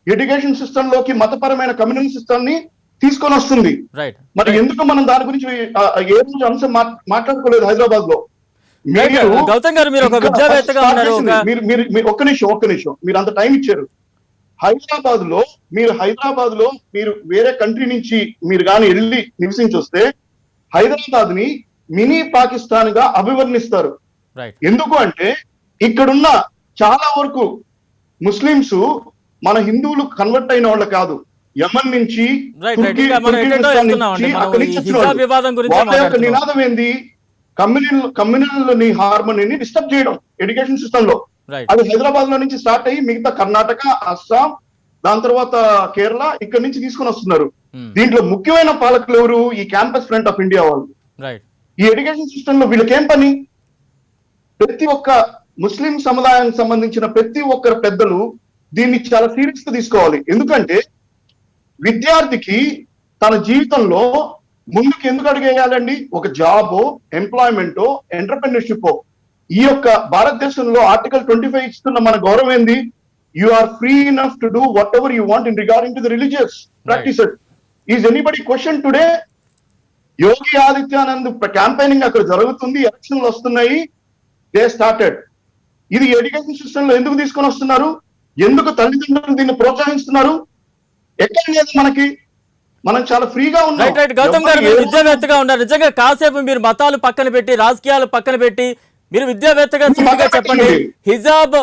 ఎడ్యుకేషన్ సిస్టమ్ లోకి మతపరమైన కమ్యూనల్ సిస్టమ్ ని తీసుకొని వస్తుంది. మరి ఎందుకు మనం దాని గురించి ఏ రోజు అంశం మాట్లాడుకోలేదు హైదరాబాద్ లో? గౌతమ్ గారు, మీరు ఒక విద్యావేత్తగా ఉన్నారు. ఒక్క నిమిషం, మీరు అంత టైం ఇచ్చారు. హైదరాబాద్ లో మీరు వేరే కంట్రీ నుంచి మీరు కానీ వెళ్ళి నివసించి వస్తే హైదరాబాద్ ని మినీ పాకిస్తాన్ గా అభివర్ణిస్తారు. ఎందుకు అంటే ఇక్కడున్న చాలా వరకు ముస్లింస్ మన హిందువులు కన్వర్ట్ అయిన వాళ్ళు కాదు, యమన్ నుంచి వాళ్ళ యొక్క నినాదం ఏంది? కమ్యూనల్ హార్మోనీని డిస్టర్బ్ చేయడం ఎడ్యుకేషన్ సిస్టమ్ లో. అది హైదరాబాద్ లో నుంచి స్టార్ట్ అయ్యి మిగతా కర్ణాటక, అస్సాం, దాని తర్వాత కేరళ, ఇక్కడ నుంచి తీసుకొని వస్తున్నారు. దీంట్లో ముఖ్యమైన పాలకులు ఎవరు? ఈ క్యాంపస్ ఫ్రంట్ ఆఫ్ ఇండియా వాళ్ళు. ఈ ఎడ్యుకేషన్ సిస్టమ్ లో వీళ్ళకేం పని? ప్రతి ఒక్క ముస్లిం సముదాయానికి సంబంధించిన ప్రతి ఒక్కరు పెద్దలు దీన్ని చాలా సీరియస్ గా తీసుకోవాలి. ఎందుకంటే విద్యార్థికి తన జీవితంలో ముందుకు ఎందుకు అడిగేయాలండి? ఒక జాబో, ఎంప్లాయ్మెంటో, ఎంటర్‌ప్రెన్యూర్‌షిప్. ఈ యొక్క భారతదేశంలో ఆర్టికల్ 25 ఇస్తున్న మన గౌరవం ఏంది? You are free enough to do whatever you want in regarding to the religious practices. Is anybody question today? Yogi Adityanand campaigning అక్కడ జరుగుతుంది, ఎలక్షన్లు వస్తున్నాయి, దే స్టార్టెడ్. ఇది ఎడ్యుకేషన్ సిస్టమ్ లో ఎందుకు తీసుకొని వస్తున్నారు? ఎందుకు తల్లిదండ్రులు దీన్ని ప్రోత్సహిస్తున్నారు? ఎక్కడ లేదు మనకి. మనం చాలా ఫ్రీగా ఉన్నాం. రైట్ రైట్ గౌతమ్ గారు, మీరు విద్యావేత్తగా ఉన్నారు. నిజంగా కాసేపు మీరు మతాలు పక్కన పెట్టి, రాజకీయాలు పక్కన పెట్టి, మీరు విద్యావేత్తగా సూటిగా చెప్పండి, హిజాబ్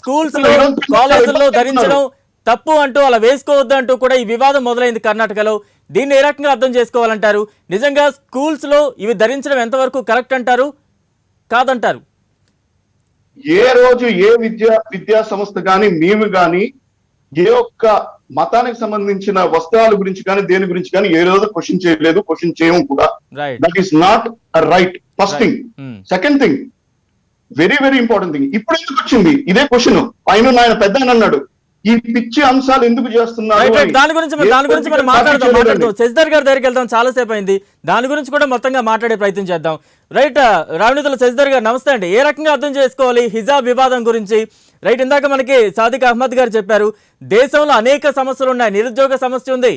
స్కూల్స్ లో కాలేజీల్లో ధరించడం తప్పు అంటూ అలా వేసుకోవద్దు అంటూ కూడా ఈ వివాదం మొదలైంది కర్ణాటకలో. దీన్ని ఏ రకంగా అర్థం చేసుకోవాలంటారు? నిజంగా స్కూల్స్ లో ఇవి ధరించడం ఎంతవరకు కరెక్ట్ అంటారు, కాదంటారు? ఏ రోజు ఏ విద్యా సంస్థ కానీ మేము కానీ ఏ ఒక్క మతానికి సంబంధించిన వస్త్రాల గురించి కానీ దేని గురించి కానీ ఏ రోజు క్వశ్చన్ చేయలేదు, క్వశ్చన్ చేయము కూడా. That is not right. First thing. Second thing, very very important thing, ఇప్పుడు ఎందుకు వచ్చింది ఇదే క్వశ్చన్? ఆయన పెద్ద అన్నాడు, ఈ పిచ్చి అంశాలు ఎందుకు చేస్తున్నారు? దాని గురించి మనం మాట్లాడదాం. శశిధర్ గారి దగ్గరికి వెళ్దాం, చాలాసేపు అయింది. దాని గురించి కూడా మొత్తంగా మాట్లాడే ప్రయత్నం చేద్దాం. రైట్, రావణితుల శశిధర్ గారు నమస్తే అండి. ఏ రకంగా అర్థం చేసుకోవాలి హిజాబ్ వివాదం గురించి? రైట్, ఇందాక మనకి సాదిక్ అహ్మద్ గారు చెప్పారు, దేశంలో అనేక సమస్యలు ఉన్నాయి. నిరుద్యోగ సమస్య ఉంది,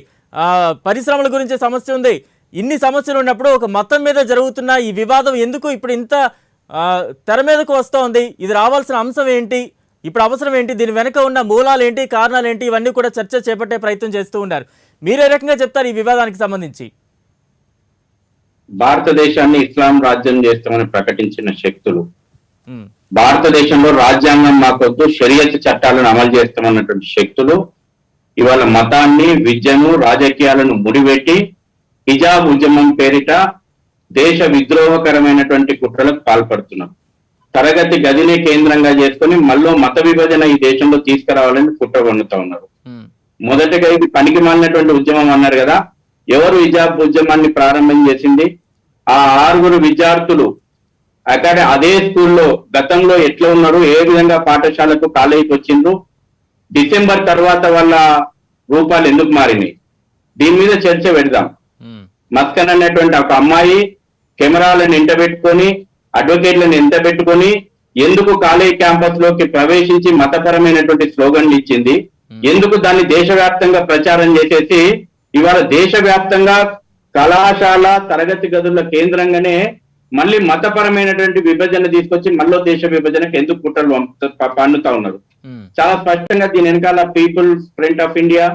పరిశ్రమల గురించి సమస్య ఉంది. ఇన్ని సమస్యలు ఉన్నప్పుడు ఒక మతం మీద జరుగుతున్న ఈ వివాదం ఎందుకు ఇప్పుడు ఇంత తెర మీదకు వస్తోంది? ఇది రావాల్సిన అంశం ఏంటి, ఇప్పుడు అవసరం ఏంటి, దీని వెనుక ఉన్న మూలాలు ఏంటి, కారణాలు ఏంటి, ఇవన్నీ కూడా చర్చ చేపట్టే ప్రయత్నం చేస్తూ ఉన్నారు. మీరే రకంగా చెప్తారు ఈ వివాదానికి సంబంధించి? భారతదేశాన్ని ఇస్లాం రాజ్యం చేస్తామని ప్రకటించిన శక్తులు, భారతదేశంలో రాజ్యాంగం మాకొద్దు, షరియత్ చట్టాలను అమలు చేస్తామన్నటువంటి శక్తులు ఇవాళ మతాన్ని, విద్యను, రాజకీయాలను ముడిపెట్టి హిజాబ్ ఉద్యమం పేరిట దేశ విద్రోహకరమైనటువంటి కుట్రలకు పాల్పడుతున్నారు. తరగతి గదిని కేంద్రంగా చేసుకుని మళ్ళీ మత విభజన ఈ దేశంలో తీసుకురావాలని కుట్ర పన్నుతా ఉన్నారు. మొదటగా ఇది పనికి మాలినటువంటి ఉద్యమం అన్నారు కదా. ఎవరు హిజాబ్ ఉద్యమాన్ని ప్రారంభం చేసింది? ఆ 6 విద్యార్థులు అదే స్కూల్లో గతంలో ఎట్లా ఉన్నారు, ఏ విధంగా పాఠశాలకు కాలేజీకి వచ్చిండ్రు, డిసెంబర్ తర్వాత వాళ్ళ రూపాలు ఎందుకు మారినాయి, దీని మీద చర్చ పెడదాం. మస్కన్ అనేటువంటి ఒక అమ్మాయి కెమెరాలను ఎంటబెట్టుకొని, అడ్వకేట్లను ఎంతబెట్టుకొని ఎందుకు కాలేజ్ క్యాంపస్ లోకి ప్రవేశించి మతపరమైనటువంటి స్లోగన్లు ఇచ్చింది, ఎందుకు దాన్ని దేశవ్యాప్తంగా ప్రచారం చేసేసి ఇవాళ దేశవ్యాప్తంగా కళాశాల తరగతి గదుల కేంద్రంగానే మళ్ళీ మతపరమైనటువంటి విభజన తీసుకొచ్చి మళ్ళీ దేశ విభజనకు ఎందుకు కుట్రలు పన్నుతా ఉన్నారు? చాలా స్పష్టంగా దీని వెనకాల People's Front of India,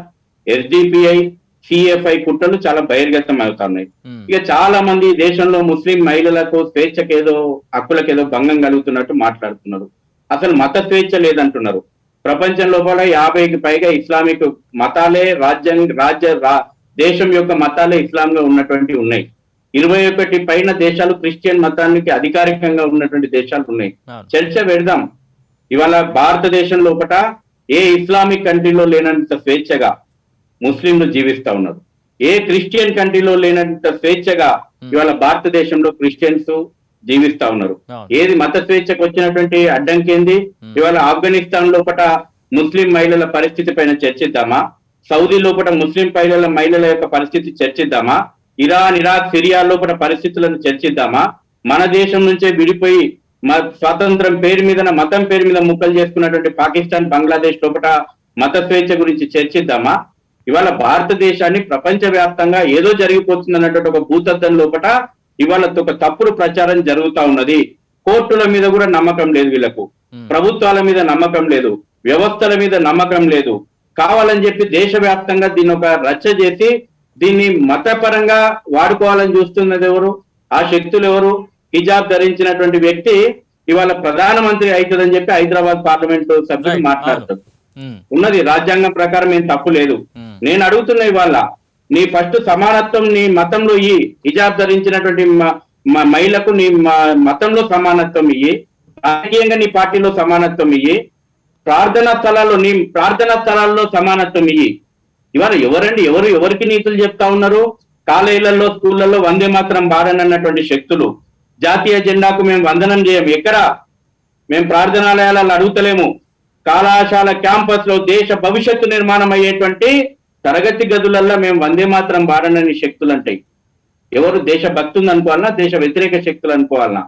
SDPI, CFI కుట్రలు చాలా బహిర్గతం అవుతున్నాయి. ఇక చాలా మంది దేశంలో ముస్లిం మహిళలకు స్వేచ్ఛకేదో హక్కులకేదో భంగం కలుగుతున్నట్టు మాట్లాడుతున్నారు. అసలు మత స్వేచ్ఛ లేదంటున్నారు. ప్రపంచం లోపల 50కి పైగా ఇస్లామిక్ మతాలే దేశం యొక్క మతాలే ఇస్లాంలో ఉన్నటువంటి ఉన్నాయి. 21 పైన దేశాలు క్రిస్టియన్ మతానికి అధికారికంగా ఉన్నటువంటి దేశాలు ఉన్నాయి. చర్చ పెడదాం. ఇవాళ భారతదేశం లోపల ఏ ఇస్లామిక్ కంట్రీలో లేనంత స్వేచ్ఛగా ముస్లింలు జీవిస్తా ఉన్నారు. ఏ క్రిస్టియన్ కంట్రీలో లేనంత స్వేచ్ఛగా ఇవాళ భారతదేశంలో క్రిస్టియన్స్ జీవిస్తా ఉన్నారు. ఏది మత స్వేచ్ఛకు వచ్చినటువంటి అడ్డంకేంది? ఇవాళ ఆఫ్ఘనిస్తాన్ లోపల ముస్లిం మహిళల పరిస్థితి పైన చర్చిద్దామా? సౌదీ లోపల ముస్లిం మహిళల యొక్క పరిస్థితి చర్చిద్దామా? ఇరాన్, ఇరాక్, సిరియా లోపల పరిస్థితులను చర్చిద్దామా? మన దేశం నుంచే విడిపోయి స్వాతంత్రం పేరు మీద, మతం పేరు మీద ముక్కలు చేసుకున్నటువంటి పాకిస్తాన్, బంగ్లాదేశ్ లోపల మత స్వేచ్ఛ గురించి చర్చిద్దామా? ఇవాళ భారతదేశాన్ని ప్రపంచ వ్యాప్తంగా ఏదో జరిగిపోతుంది అన్నటువంటి ఒక భూతద్దం లోపల ఇవాళ ఒక తప్పుడు ప్రచారం జరుగుతా ఉన్నది. కోర్టుల మీద కూడా నమ్మకం లేదు వీళ్ళకు, ప్రభుత్వాల మీద నమ్మకం లేదు, వ్యవస్థల మీద నమ్మకం లేదు. కావాలని చెప్పి దేశవ్యాప్తంగా దీన్ని ఒక రచ్చ చేసి దీన్ని మతపరంగా వాడుకోవాలని చూస్తున్నది ఎవరు? ఆ శక్తులు ఎవరు? హిజాబ్ ధరించినటువంటి వ్యక్తి ఇవాళ ప్రధానమంత్రి అవుతుందని చెప్పి హైదరాబాద్ పార్లమెంట్ సభ్యులు మాట్లాడతారు. ఉన్నది రాజ్యాంగం ప్రకారం ఏం తప్పు లేదు. నేను అడుగుతున్నా ఇవాళ, నీ ఫస్ట్ సమానత్వం నీ మతంలో ఇయ్యి, హిజాబ్ ధరించినటువంటి మహిళకు నీ మతంలో సమానత్వం ఇయ్యి, రాజకీయంగా నీ పార్టీలో సమానత్వం ఇయ్యి, ప్రార్థనా స్థలాల్లో సమానత్వం ఇయ్యి. ఇవాళ ఎవరికి నీతులు చెప్తా ఉన్నారు? కాలేజీలలో, స్కూళ్లలో వందే మాత్రం బారనన్నటువంటి శక్తులు జాతీయ జెండాకు మేము వందనం చేయం, ఎక్కడ మేము ప్రార్థనాలయాలను అడుగుతలేము. కళాశాల క్యాంపస్ లో దేశ భవిష్యత్తు నిర్మాణం అయ్యేటువంటి తరగతి గదులల్లో మేము వందే మాత్రం బారనని శక్తులు అంటాయి. ఎవరు? దేశ భక్తులు అనుకోవాలన్నా, దేశ వ్యతిరేక శక్తులు అనుకోవాలన్నా?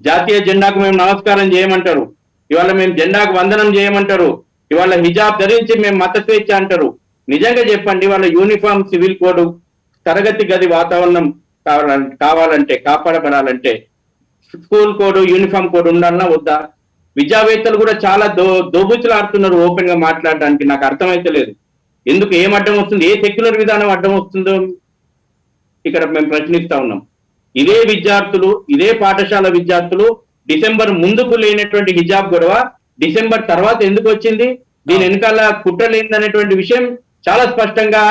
జాతీయ జెండాకు మేము నమస్కారం చేయమంటారు, ఇవాళ మేము జెండాకు వందనం చేయమంటారు, ఇవాళ హిజాబ్ ధరించి మేము మత స్వేచ్ఛ అంటారు. నిజంగా చెప్పండి, వాళ్ళ యూనిఫామ్, సివిల్ కోడ్, తరగతి గది వాతావరణం కావాలంటే, కాపాడబడాలంటే స్కూల్ కోడ్, యూనిఫామ్ కోడ్ ఉండాలన్నా వద్దా? విద్యావేత్తలు కూడా చాలా దోబుచులాడుతున్నారు ఓపెన్ గా మాట్లాడడానికి. నాకు అర్థమైతే లేదు. ఎందుకు ఏం అడ్డం వస్తుంది, ఏ సెక్యులర్ విధానం అడ్డం వస్తుందో ఇక్కడ మేము ప్రశ్నిస్తా ఉన్నాం. ఇదే విద్యార్థులు, ఇదే పాఠశాల విద్యార్థులు డిసెంబర్ ముందుకు లేనటువంటి హిజాబ్ గొడవ డిసెంబర్ తర్వాత ఎందుకు వచ్చింది, దీని వెనకాల కుట్రలేదనేటువంటి విషయం చాలా స్పష్టంగా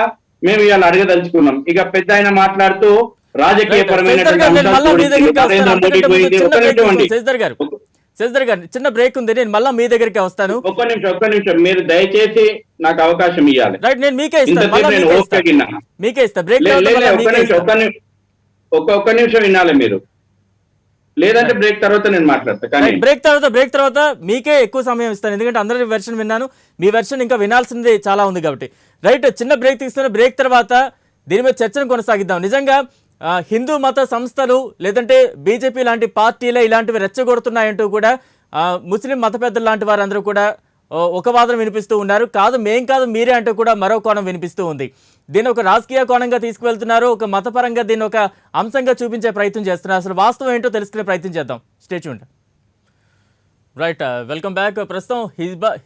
మేము ఇవాళ అడగదలుచుకున్నాం. ఇక పెద్ద ఆయన మాట్లాడుతూ రాజకీయ శశిధర్ గారు చిన్న బ్రేక్ ఉంది, నేను మళ్ళీ మీ దగ్గరికి వస్తాను. ఒక్క నిమిషం మీరు దయచేసి నాకు అవకాశం ఇవ్వాలి. రైట్, నేను మీకే ఇస్తాను. ఒక్క నిమిషం వినాలి మీరు, లేదంటే బ్రేక్ తర్వాత నేను మాట్లాడతా. కానీ బ్రేక్ తర్వాత మీకే ఎక్కువ సమయం ఇస్తాను, ఎందుకంటే అందరి వెర్షన్ విన్నాను, మీ వెర్షన్ ఇంకా వినాల్సింది చాలా ఉంది కాబట్టి. రైట్, చిన్న బ్రేక్ తీసుకున్న బ్రేక్ తర్వాత దీని మీద చర్చను కొనసాగిద్దాం. నిజంగా హిందూ మత సంస్థలు లేదంటే బీజేపీ లాంటి పార్టీలే ఇలాంటివి రెచ్చగొడుతున్నాయంటూ కూడా ముస్లిం మత పెద్దలు లాంటి వారందరూ కూడా ఒక వాదన వినిపిస్తూ ఉన్నారు. కాదు మేం కాదు మీరే అంటూ కూడా మరో కోణం వినిపిస్తూ ఉంది. దీన్ని ఒక రాజకీయ కోణంగా తీసుకువెళ్తున్నారు, ఒక మతపరంగా దీన్ని ఒక అంశంగా చూపించే ప్రయత్నం చేస్తున్నారు. అసలు వాస్తవం ఏంటో తెలుసుకునే ప్రయత్నం చేద్దాం. Stay tuned. Right, welcome back. ప్రస్తుతం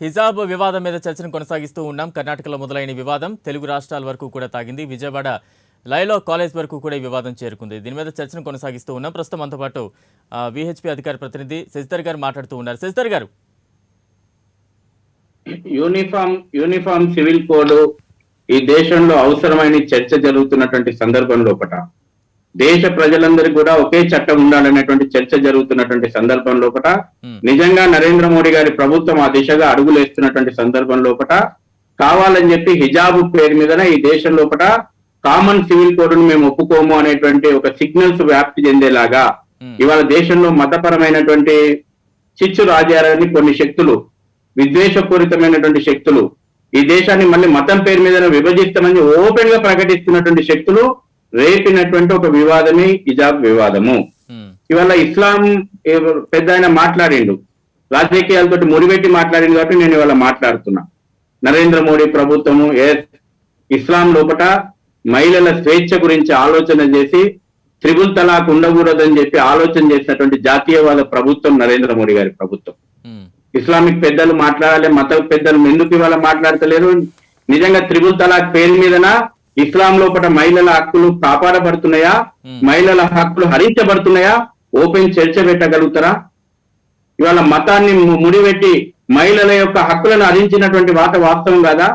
హిజాబ్ వివాదం మీద చర్చను కొనసాగిస్తూ ఉన్నాం. కర్ణాటకలో మొదలైన వివాదం తెలుగు రాష్ట్రాల వరకు కూడా తాగింది. విజయవాడ లైలో కాలేజ్ వరకు కూడా ఈ వివాదం చేరుకుంది. దీని మీద చర్చను కొనసాగిస్తూ ఉన్నాం. ప్రస్తుతం మనతో పాటు విహెచ్పి అధికార ప్రతినిధి శశిధర్ గారు మాట్లాడుతూ ఉన్నారు. శశిధర్ గారు, యూనిఫామ్ సివిల్ కోడ్ ఈ దేశంలో అవసరమైన చర్చ జరుగుతున్నటువంటి సందర్భం లోపట, దేశ ప్రజలందరికీ కూడా ఒకే చట్టం ఉండాలనేటువంటి చర్చ జరుగుతున్నటువంటి సందర్భం లోపట, నిజంగా నరేంద్ర మోడీ గారి ప్రభుత్వం ఆ దిశగా అడుగులేస్తున్నటువంటి సందర్భం లోపట కావాలని చెప్పి హిజాబ్ పేరు మీదనే ఈ దేశం లోపట కామన్ సివిల్ కోడ్ ను మేము ఒప్పుకోము అనేటువంటి ఒక సిగ్నల్స్ వ్యాప్తి చెందేలాగా ఇవాళ దేశంలో మతపరమైనటువంటి చిచ్చు రాజారని కొన్ని శక్తులు, విద్వేషపూరితమైనటువంటి శక్తులు ఈ దేశాన్ని మళ్ళీ మతం పేరు మీద విభజిస్తామని ఓపెన్ గా ప్రకటిస్తున్నటువంటి శక్తులు రేపినటువంటి ఒక వివాదమే హిజాబ్ వివాదము. ఇవాళ ఇస్లాం పెద్ద ఆయన మాట్లాడిండు, రాజకీయాలతో ముడిపెట్టి మాట్లాడింది కాబట్టి నేను ఇవాళ మాట్లాడుతున్నా. నరేంద్ర మోడీ ప్రభుత్వము ఇస్లాం లోపట మహిళల స్వేచ్ఛ గురించి ఆలోచన చేసి త్రిబుల్ తలాక్ ఉండకూడదని చెప్పి ఆలోచన చేసినటువంటి జాతీయవాద ప్రభుత్వం నరేంద్ర మోడీ గారి ప్రభుత్వం. ఇస్లామిక్ పెద్దలు మాట్లాడాలి, మత పెద్దలు ఎందుకు ఇవాళ మాట్లాడతలేరు? నిజంగా త్రిబుల్ తలాక్ పేరు మీదన ఇస్లాం లోపల మహిళల హక్కులు కాపాడబడుతున్నాయా, మహిళల హక్కులు హరించబడుతున్నాయా? ఓపెన్ చర్చ పెట్టగలుగుతారా? ఇవాళ మతాన్ని ముడిపెట్టి మహిళల యొక్క హక్కులను హరించినటువంటి వాస్తవం కాదా?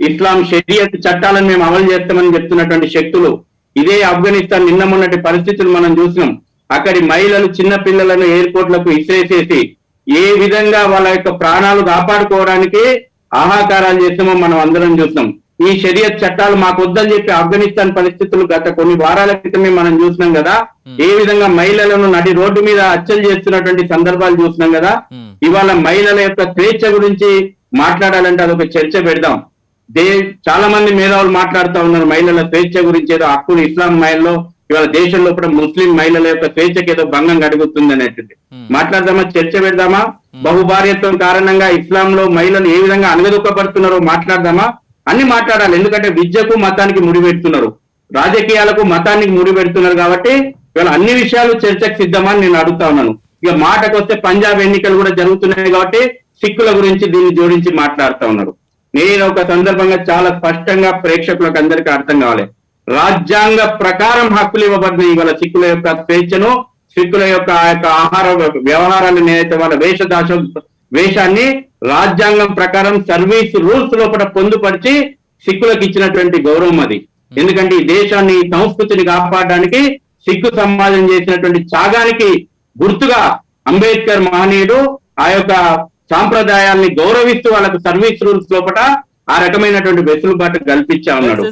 ఇస్లాం షరియత్ చట్టాలను మేము అమలు చేస్తామని చెప్తున్నటువంటి శక్తులు ఇదే ఆఫ్ఘనిస్తాన్ నిన్న మొన్నటి పరిస్థితులు మనం చూసినాం. అక్కడి మహిళలు చిన్న పిల్లలను ఎయిర్పోర్ట్లకు ఇసిరేసేసి ఏ విధంగా వాళ్ళ యొక్క ప్రాణాలు కాపాడుకోవడానికి ఆహాకారాలు చేస్తామో మనం అందరం చూసినాం. ఈ షరియత్ చట్టాలు మాకు వద్దని చెప్పి ఆఫ్ఘనిస్తాన్ పరిస్థితులు గత కొన్ని వారాల క్రితమే మనం చూసినాం కదా. ఏ విధంగా మహిళలను నడి రోడ్డు మీద హత్యలు చేస్తున్నటువంటి సందర్భాలు చూసినాం కదా. ఇవాళ మహిళల యొక్క స్వేచ్ఛ గురించి మాట్లాడాలంటే అదొక చర్చ పెడదాం. చాలా మంది మేధావులు మాట్లాడుతూ ఉన్నారు మహిళల స్వేచ్ఛ గురించి, ఏదో హక్కులు ఇస్లాం మహిళలో ఇవాళ దేశంలో కూడా ముస్లిం మహిళల యొక్క స్వేచ్ఛకి ఏదో భంగం కలుగుతుంది అనేటువంటి మాట్లాడదామా, చర్చ పెడదామా? బహుభార్యత్వం కారణంగా ఇస్లాంలో మహిళలు ఏ విధంగా అనగదొక్కబడుతున్నారో మాట్లాడదామా? అన్ని మాట్లాడాలి. ఎందుకంటే విద్యకు మతానికి ముడిపెడుతున్నారు, రాజకీయాలకు మతానికి ముడిపెడుతున్నారు కాబట్టి ఇవాళ అన్ని విషయాలు చర్చకు సిద్ధమా అని నేను అడుగుతా ఉన్నాను. ఇక మాటకు వస్తే పంజాబ్ ఎన్నికలు కూడా జరుగుతున్నాయి కాబట్టి సిక్కుల గురించి దీన్ని జోడించి మాట్లాడుతూ ఉన్నారు. నేను ఒక సందర్భంగా చాలా స్పష్టంగా ప్రేక్షకులకు అందరికీ అర్థం కావాలి, రాజ్యాంగ ప్రకారం హక్కులు ఇవ్వబడిన ఇవాళ సిక్కుల యొక్క స్వేచ్ఛను, సిక్కుల యొక్క ఆహార వ్యవహారాలు నేనైతే వాళ్ళ వేషాన్ని రాజ్యాంగం ప్రకారం సర్వీస్ రూల్స్ లోపల పొందుపరిచి సిక్కులకు ఇచ్చినటువంటి గౌరవం అది. ఎందుకంటే ఈ దేశాన్ని, సంస్కృతిని కాపాడడానికి సిక్కు సమాజం చేసినటువంటి త్యాగానికి గుర్తుగా అంబేద్కర్ మహనీయుడు ఆ యొక్క సాంప్రదాయాల్ని గౌరవిస్తూ వాళ్ళకు సర్వీస్ రూల్స్ లోపల ఆ రకమైనటువంటి వెసులుబాటు కల్పించా ఉన్నాడు.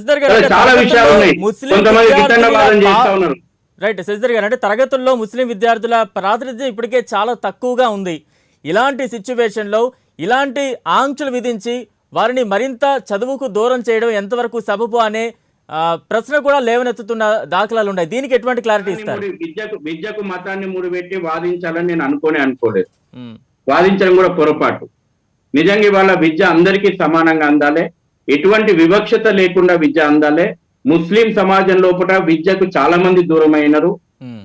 చాలా విషయాలు ఉన్నాయి, కొంతమంది వితండవాదం చేస్తా ఉన్నారు. రైట్ శశిధర్ గారు, అంటే తరగతుల్లో ముస్లిం విద్యార్థుల ప్రాతినిధ్యం ఇప్పటికే చాలా తక్కువగా ఉంది. ఇలాంటి సిచ్యువేషన్ లో ఇలాంటి ఆంక్షలు విధించి వారిని మరింత చదువుకు దూరం చేయడం ఎంతవరకు సబబు అనే ప్రశ్న కూడా లేవనెత్తుతున్న దాఖలాలు ఉన్నాయి. దీనికి ఎటువంటి క్లారిటీ ఇస్తారు? విద్యకు మతాన్ని ముడిపెట్టి వాదించాలని నేను అనుకోలేదు. వాదించడం కూడా పొరపాటు. నిజంగా ఇవాళ విద్య అందరికీ సమానంగా అందాలి, ఎటువంటి వివక్షత లేకుండా విద్య అందాలి. ముస్లిం సమాజం లోపల విద్యకు చాలా మంది దూరం అయినారు.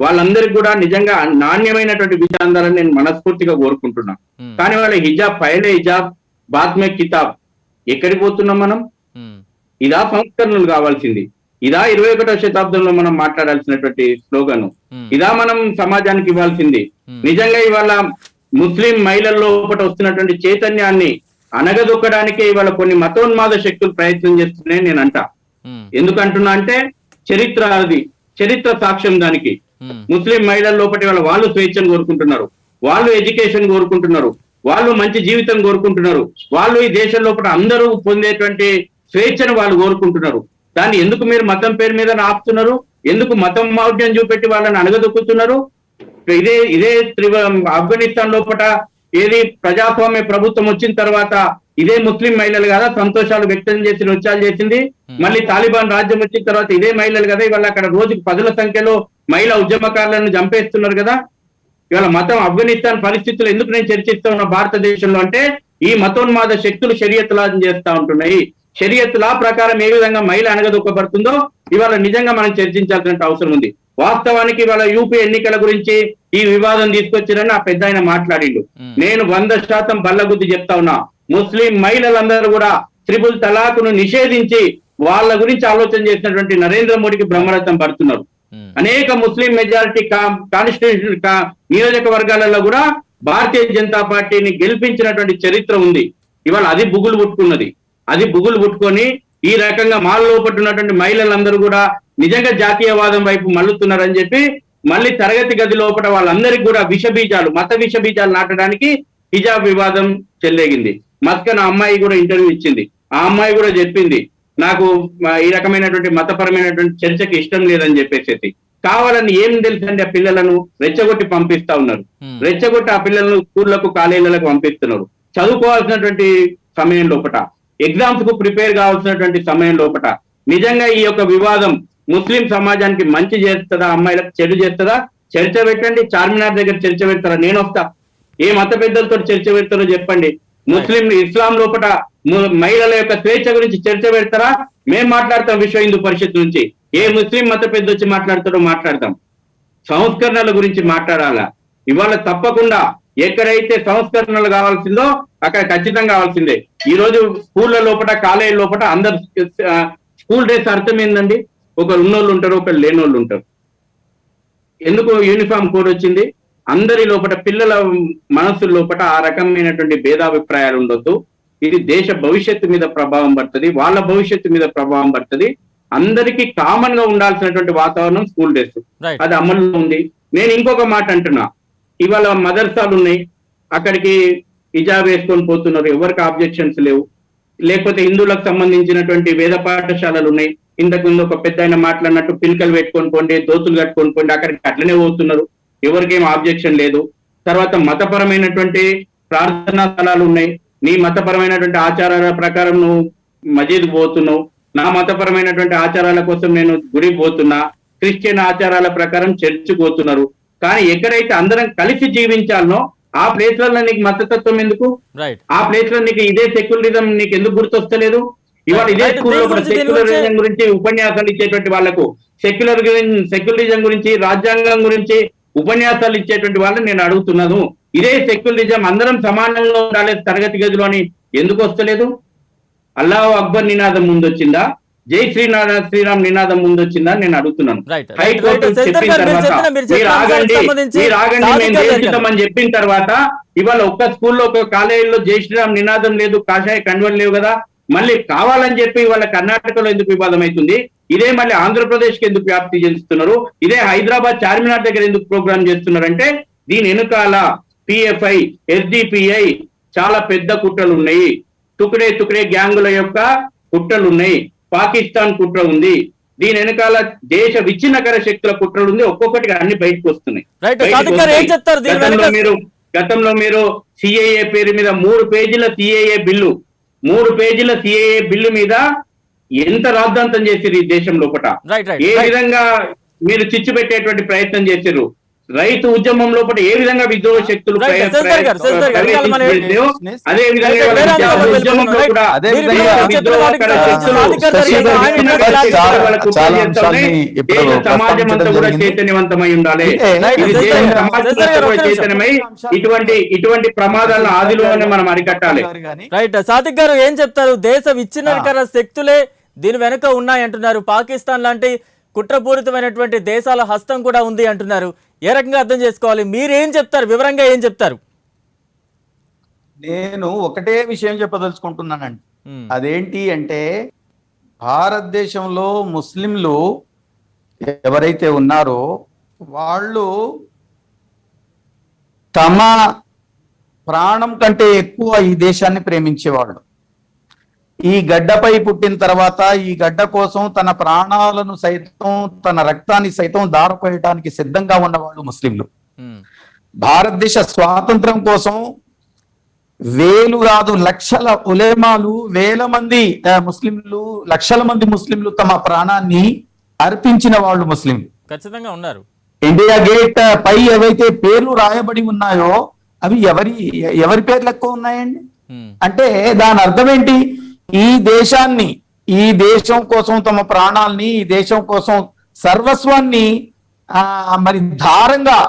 వాళ్ళందరికీ కూడా నిజంగా నాణ్యమైనటువంటి విద్య అందాలని నేను మనస్ఫూర్తిగా కోరుకుంటున్నా. కానీ వాళ్ళ హిజాబ్ పైలే హిజాబ్ బాద్మే కితాబ్ ఎక్కడికి పోతున్నాం మనం? ఇదా సంస్కరణలు కావాల్సింది? ఇదా 21వ శతాబ్దంలో మనం మాట్లాడాల్సినటువంటి స్లోగన్? ఇదా మనం సమాజానికి ఇవ్వాల్సింది? నిజంగా ఇవాళ ముస్లిం మహిళల లోపల వస్తున్నటువంటి చైతన్యాన్ని అనగదొక్కడానికే ఇవాళ కొన్ని మతోన్మాద శక్తులు ప్రయత్నం చేస్తున్నాయని నేను అంటా. ఎందుకంటున్నా అంటే చరిత్ర సాక్ష్యం దానికి. ముస్లిం మహిళల లోపల వాళ్ళు స్వేచ్ఛను కోరుకుంటున్నారు, వాళ్ళు ఎడ్యుకేషన్ కోరుకుంటున్నారు, వాళ్ళు మంచి జీవితం కోరుకుంటున్నారు, వాళ్ళు ఈ దేశం లోపల అందరూ పొందేటువంటి స్వేచ్ఛను వాళ్ళు కోరుకుంటున్నారు. దాన్ని ఎందుకు మీరు మతం పేరు మీద ఆపుతున్నారు? ఎందుకు మతం మౌఢ్యం చూపెట్టి వాళ్ళని అణగదొక్కుతున్నారు? ఇదే ఆఫ్ఘనిస్తాన్ లోపల ఏది ప్రజాస్వామ్య ప్రభుత్వం వచ్చిన తర్వాత ఇదే ముస్లిం మహిళలు కదా సంతోషాలు వ్యక్తం చేసి నృత్యాలు చేసింది. మళ్ళీ తాలిబాన్ రాజ్యం వచ్చిన తర్వాత ఇదే మహిళలు కదా ఇవాళ అక్కడ రోజుకు 10ల సంఖ్యలో మహిళా ఉద్యమకారులను చంపేస్తున్నారు కదా. ఇవాళ మతం ఆఫ్ఘనిస్తాన్ పరిస్థితులు ఎందుకు నేను చర్చిస్తా ఉన్నా భారతదేశంలో అంటే ఈ మతోన్మాద శక్తులు షరియత్ లా చేస్తా ఉంటున్నాయి. షరియత్ లా ప్రకారం ఏ విధంగా మహిళ అనగదొక్కబడుతుందో ఇవాళ నిజంగా మనం చర్చించాల్సిన అవసరం ఉంది. వాస్తవానికి ఇవాళ యూపీ ఎన్నికల గురించి ఈ వివాదం తీసుకొచ్చారని ఆ పెద్ద ఆయన మాట్లాడిండు. నేను 100% బల్లగుద్ది చెప్తా ఉన్నా, ముస్లిం మహిళలందరూ కూడా త్రిపుల్ తలాకును నిషేధించి వాళ్ళ గురించి ఆలోచన చేసినటువంటి నరేంద్ర మోడీకి బ్రహ్మరథం పడుతున్నారు. అనేక ముస్లిం మెజారిటీ కాన్స్టిట్యూషన్ నియోజకవర్గాలలో కూడా భారతీయ జనతా పార్టీని గెలిపించినటువంటి చరిత్ర ఉంది. ఇవాళ అది బుగులు పుట్టుకున్నది. అది బుగులు పుట్టుకొని ఈ రకంగా మాల లోపల ఉన్నటువంటి మహిళలందరూ కూడా నిజంగా జాతీయవాదం వైపు మళ్ళుతున్నారని చెప్పి మళ్ళీ తరగతి గది లోపల వాళ్ళందరికీ కూడా మత విష బీజాలు నాటడానికి హిజాబ్ వివాదం చెలరేగింది. మస్కన అమ్మాయి కూడా ఇంటర్వ్యూ ఇచ్చింది. ఆ అమ్మాయి కూడా చెప్పింది నాకు ఈ రకమైనటువంటి మతపరమైనటువంటి చర్చకి ఇష్టం లేదని చెప్పేసి. కావాలని ఏం తెలుసండి, ఆ పిల్లలను రెచ్చగొట్టి పంపిస్తా ఉన్నారు. రెచ్చగొట్టి ఆ పిల్లలను స్కూళ్లకు కాలేజీలకు పంపిస్తున్నారు. చదువుకోవాల్సినటువంటి సమయం లోపల, ఎగ్జామ్స్ కు ప్రిపేర్ కావాల్సినటువంటి సమయం లోపల నిజంగా ఈ యొక్క వివాదం ముస్లిం సమాజానికి మంచి చేస్తుందా, అమ్మాయిలకు చెడు చేస్తుందా? చర్చ పెట్టండి. చార్మినార్ దగ్గర చర్చ పెడతారా? నేను వస్తా. ఏ మత పెద్దలతో చర్చ పెడతారో చెప్పండి. ఇస్లాం లోపల మహిళల యొక్క స్వేచ్ఛ గురించి చర్చ పెడతారా? మేము మాట్లాడతాం విశ్వ హిందూ పరిషత్ నుంచి. ఏ ముస్లిం మత పెద్ద వచ్చి మాట్లాడతారో మాట్లాడతాం. సంస్కరణల గురించి మాట్లాడాలా? ఇవాళ తప్పకుండా ఎక్కడైతే సంస్కరణలు కావాల్సిందో అక్కడ ఖచ్చితంగా కావాల్సిందే. ఈ రోజు స్కూళ్ళ లోపల కాలేజీ లోపల అందరు స్కూల్ డ్రెస్ అర్థం ఏందండి? ఒకరు ఉన్నోళ్ళు ఉంటారు, ఒకరు లేనోళ్ళు ఉంటారు. ఎందుకు యూనిఫామ్ కోడ్ వచ్చింది? అందరి లోపల పిల్లల మనస్సు లోపల ఆ రకమైనటువంటి భేదాభిప్రాయాలు ఉండొద్దు. ఇది దేశ భవిష్యత్తు మీద ప్రభావం పడుతుంది, వాళ్ళ భవిష్యత్తు మీద ప్రభావం పడుతుంది. అందరికీ కామన్ గా ఉండాల్సినటువంటి వాతావరణం స్కూల్ డ్రెస్, అది అమల్లో ఉంది. నేను ఇంకొక మాట అంటున్నా, ఇవాళ మదర్సాలు ఉన్నాయి, అక్కడికి హిజాబ్ వేసుకొని పోతున్నారు, ఎవరికి ఆబ్జెక్షన్స్ లేవు. లేకపోతే హిందువులకు సంబంధించినటువంటి వేద పాఠశాలలు ఉన్నాయి. ఇంతకు ముందు ఒక పెద్ద ఆయన మాట్లాడినట్టు పిల్కలు పెట్టుకొని పోండి, దోతులు కట్టుకొని పోండి, అక్కడికి అట్లనే పోతున్నారు, ఎవరికేం ఆబ్జెక్షన్ లేదు. తర్వాత మతపరమైనటువంటి ప్రార్థనా స్థలాలు ఉన్నాయి. నీ మతపరమైనటువంటి ఆచారాల ప్రకారం నువ్వు మజీద్ పోతున్నావు, నా మతపరమైనటువంటి ఆచారాల కోసం నేను గుడికి పోతున్నా, క్రిస్టియన్ ఆచారాల ప్రకారం చర్చ్ పోతున్నారు. కానీ ఎక్కడైతే అందరం కలిసి జీవించాలనో ఆ ప్లేస్లలో నీకు మతతత్వం ఎందుకు? ఆ ప్లేస్ లో నీకు ఇదే సెక్యులరిజం నీకు ఎందుకు గుర్తొస్తలేదు? ఇవాళ ఇదే స్కూల్లో సెక్యులరిజం గురించి ఉపన్యాసాలు ఇచ్చేటువంటి వాళ్లకు, సెక్యులరిజం గురించి, రాజ్యాంగం గురించి ఉపన్యాసాలు ఇచ్చేటువంటి వాళ్ళని నేను అడుగుతున్నాను. ఇదే సెక్యులరిజం అందరం సమానంగా ఉండాలి తరగతి గదిలో అని ఎందుకు వస్తలేదు? అల్లాహు అక్బర్ నినాదం ముందొచ్చిందా? జై శ్రీరామ్ నినాదం ముందొచ్చిందా నేను అడుగుతున్నాను. హైకోర్టు చెప్పిన తర్వాత మీరు ఆగండి మేము చేస్తామని చెప్పిన తర్వాత ఇవాళ ఒక్క స్కూల్లో ఒక కాలేజీలో జై శ్రీరామ్ నినాదం లేదు, కాషాయ కండువలు లేవు కదా. మళ్ళీ కావాలని చెప్పి ఇవాళ కర్ణాటకలో ఎందుకు వివాదం అవుతుంది? ఇదే మళ్ళీ ఆంధ్రప్రదేశ్ కి ఎందుకు వ్యాప్తి చేస్తున్నారు? ఇదే హైదరాబాద్ చార్మినార్ దగ్గర ఎందుకు ప్రోగ్రామ్ చేస్తున్నారంటే దీని వెనుకాల పిఎఫ్ఐ, ఎస్డిపిఐ చాలా పెద్ద కుట్రలు ఉన్నాయి. తుకడే గ్యాంగుల యొక్క కుట్రలు ఉన్నాయి. పాకిస్తాన్ కుట్ర ఉంది. దీని వెనకాల దేశ విచ్ఛిన్నకర శక్తుల కుట్రలు ఉంది. ఒక్కొక్కటిగా అన్ని బయటకు వస్తున్నాయి. గతంలో మీరు సిఏఏ పేరు మీద 3 పేజీల సిఏఏ బిల్లు మీద ఎంత రాద్ధాంతం చేసిరు ఈ దేశం లోపల, ఏ విధంగా మీరు చిచ్చు పెట్టేటువంటి ప్రయత్నం చేసిరు. రైతు ఉద్యమం లోపల ఏ విధంగా విద్రోహ శక్తులు అదే విధంగా సమాజం అంతా కూడా చైతన్యవంతమై ఉండాలి. చైతన్యమై ఇటువంటి ప్రమాదాలను ఆదిలోనే మనం అరికట్టాలి. రైట్. సాదిక్ గారు ఏం చెప్తారు? దేశ విచ్ఛిన్నకర శక్తులే దీని వెనుక ఉన్నాయంటున్నారు. పాకిస్తాన్ లాంటి కుట్రపూరితమైనటువంటి దేశాల హస్తం కూడా ఉంది అంటున్నారు. ఏ రకంగా అర్థం చేసుకోవాలి? మీరేం చెప్తారు? వివరంగా ఏం చెప్తారు? నేను ఒకటే విషయం చెప్పదలుచుకుంటున్నానండి. అదేంటి అంటే భారతదేశంలో ముస్లింలు ఎవరైతే ఉన్నారో వాళ్ళు తమ ప్రాణం కంటే ఎక్కువ ఈ దేశాన్ని ప్రేమించేవాళ్ళు. ఈ గడ్డపై పుట్టిన తర్వాత ఈ గడ్డ కోసం తన ప్రాణాలను సైతం తన రక్తాన్ని సైతం దారపోయటానికి సిద్ధంగా ఉన్నవాళ్ళు ముస్లింలు. భారతదేశ స్వాతంత్రం కోసం వేలు కాదు లక్షల ఉలేమాలు, వేల మంది ముస్లింలు, లక్షల మంది ముస్లింలు తమ ప్రాణాన్ని అర్పించిన వాళ్ళు ముస్లింలు. ఖచ్చితంగా ఉన్నారు. ఇండియా గేట్ పై ఏవైతే పేర్లు రాయబడి ఉన్నాయో అవి ఎవరి పేర్లు ఎక్కువ ఉన్నాయండి? అంటే దాని అర్థం ఏంటి? ఈ దేశాన్ని, ఈ దేశం కోసం తమ ప్రాణాల్ని, ఈ దేశం కోసం సర్వస్వాన్ని మరి ధారంగా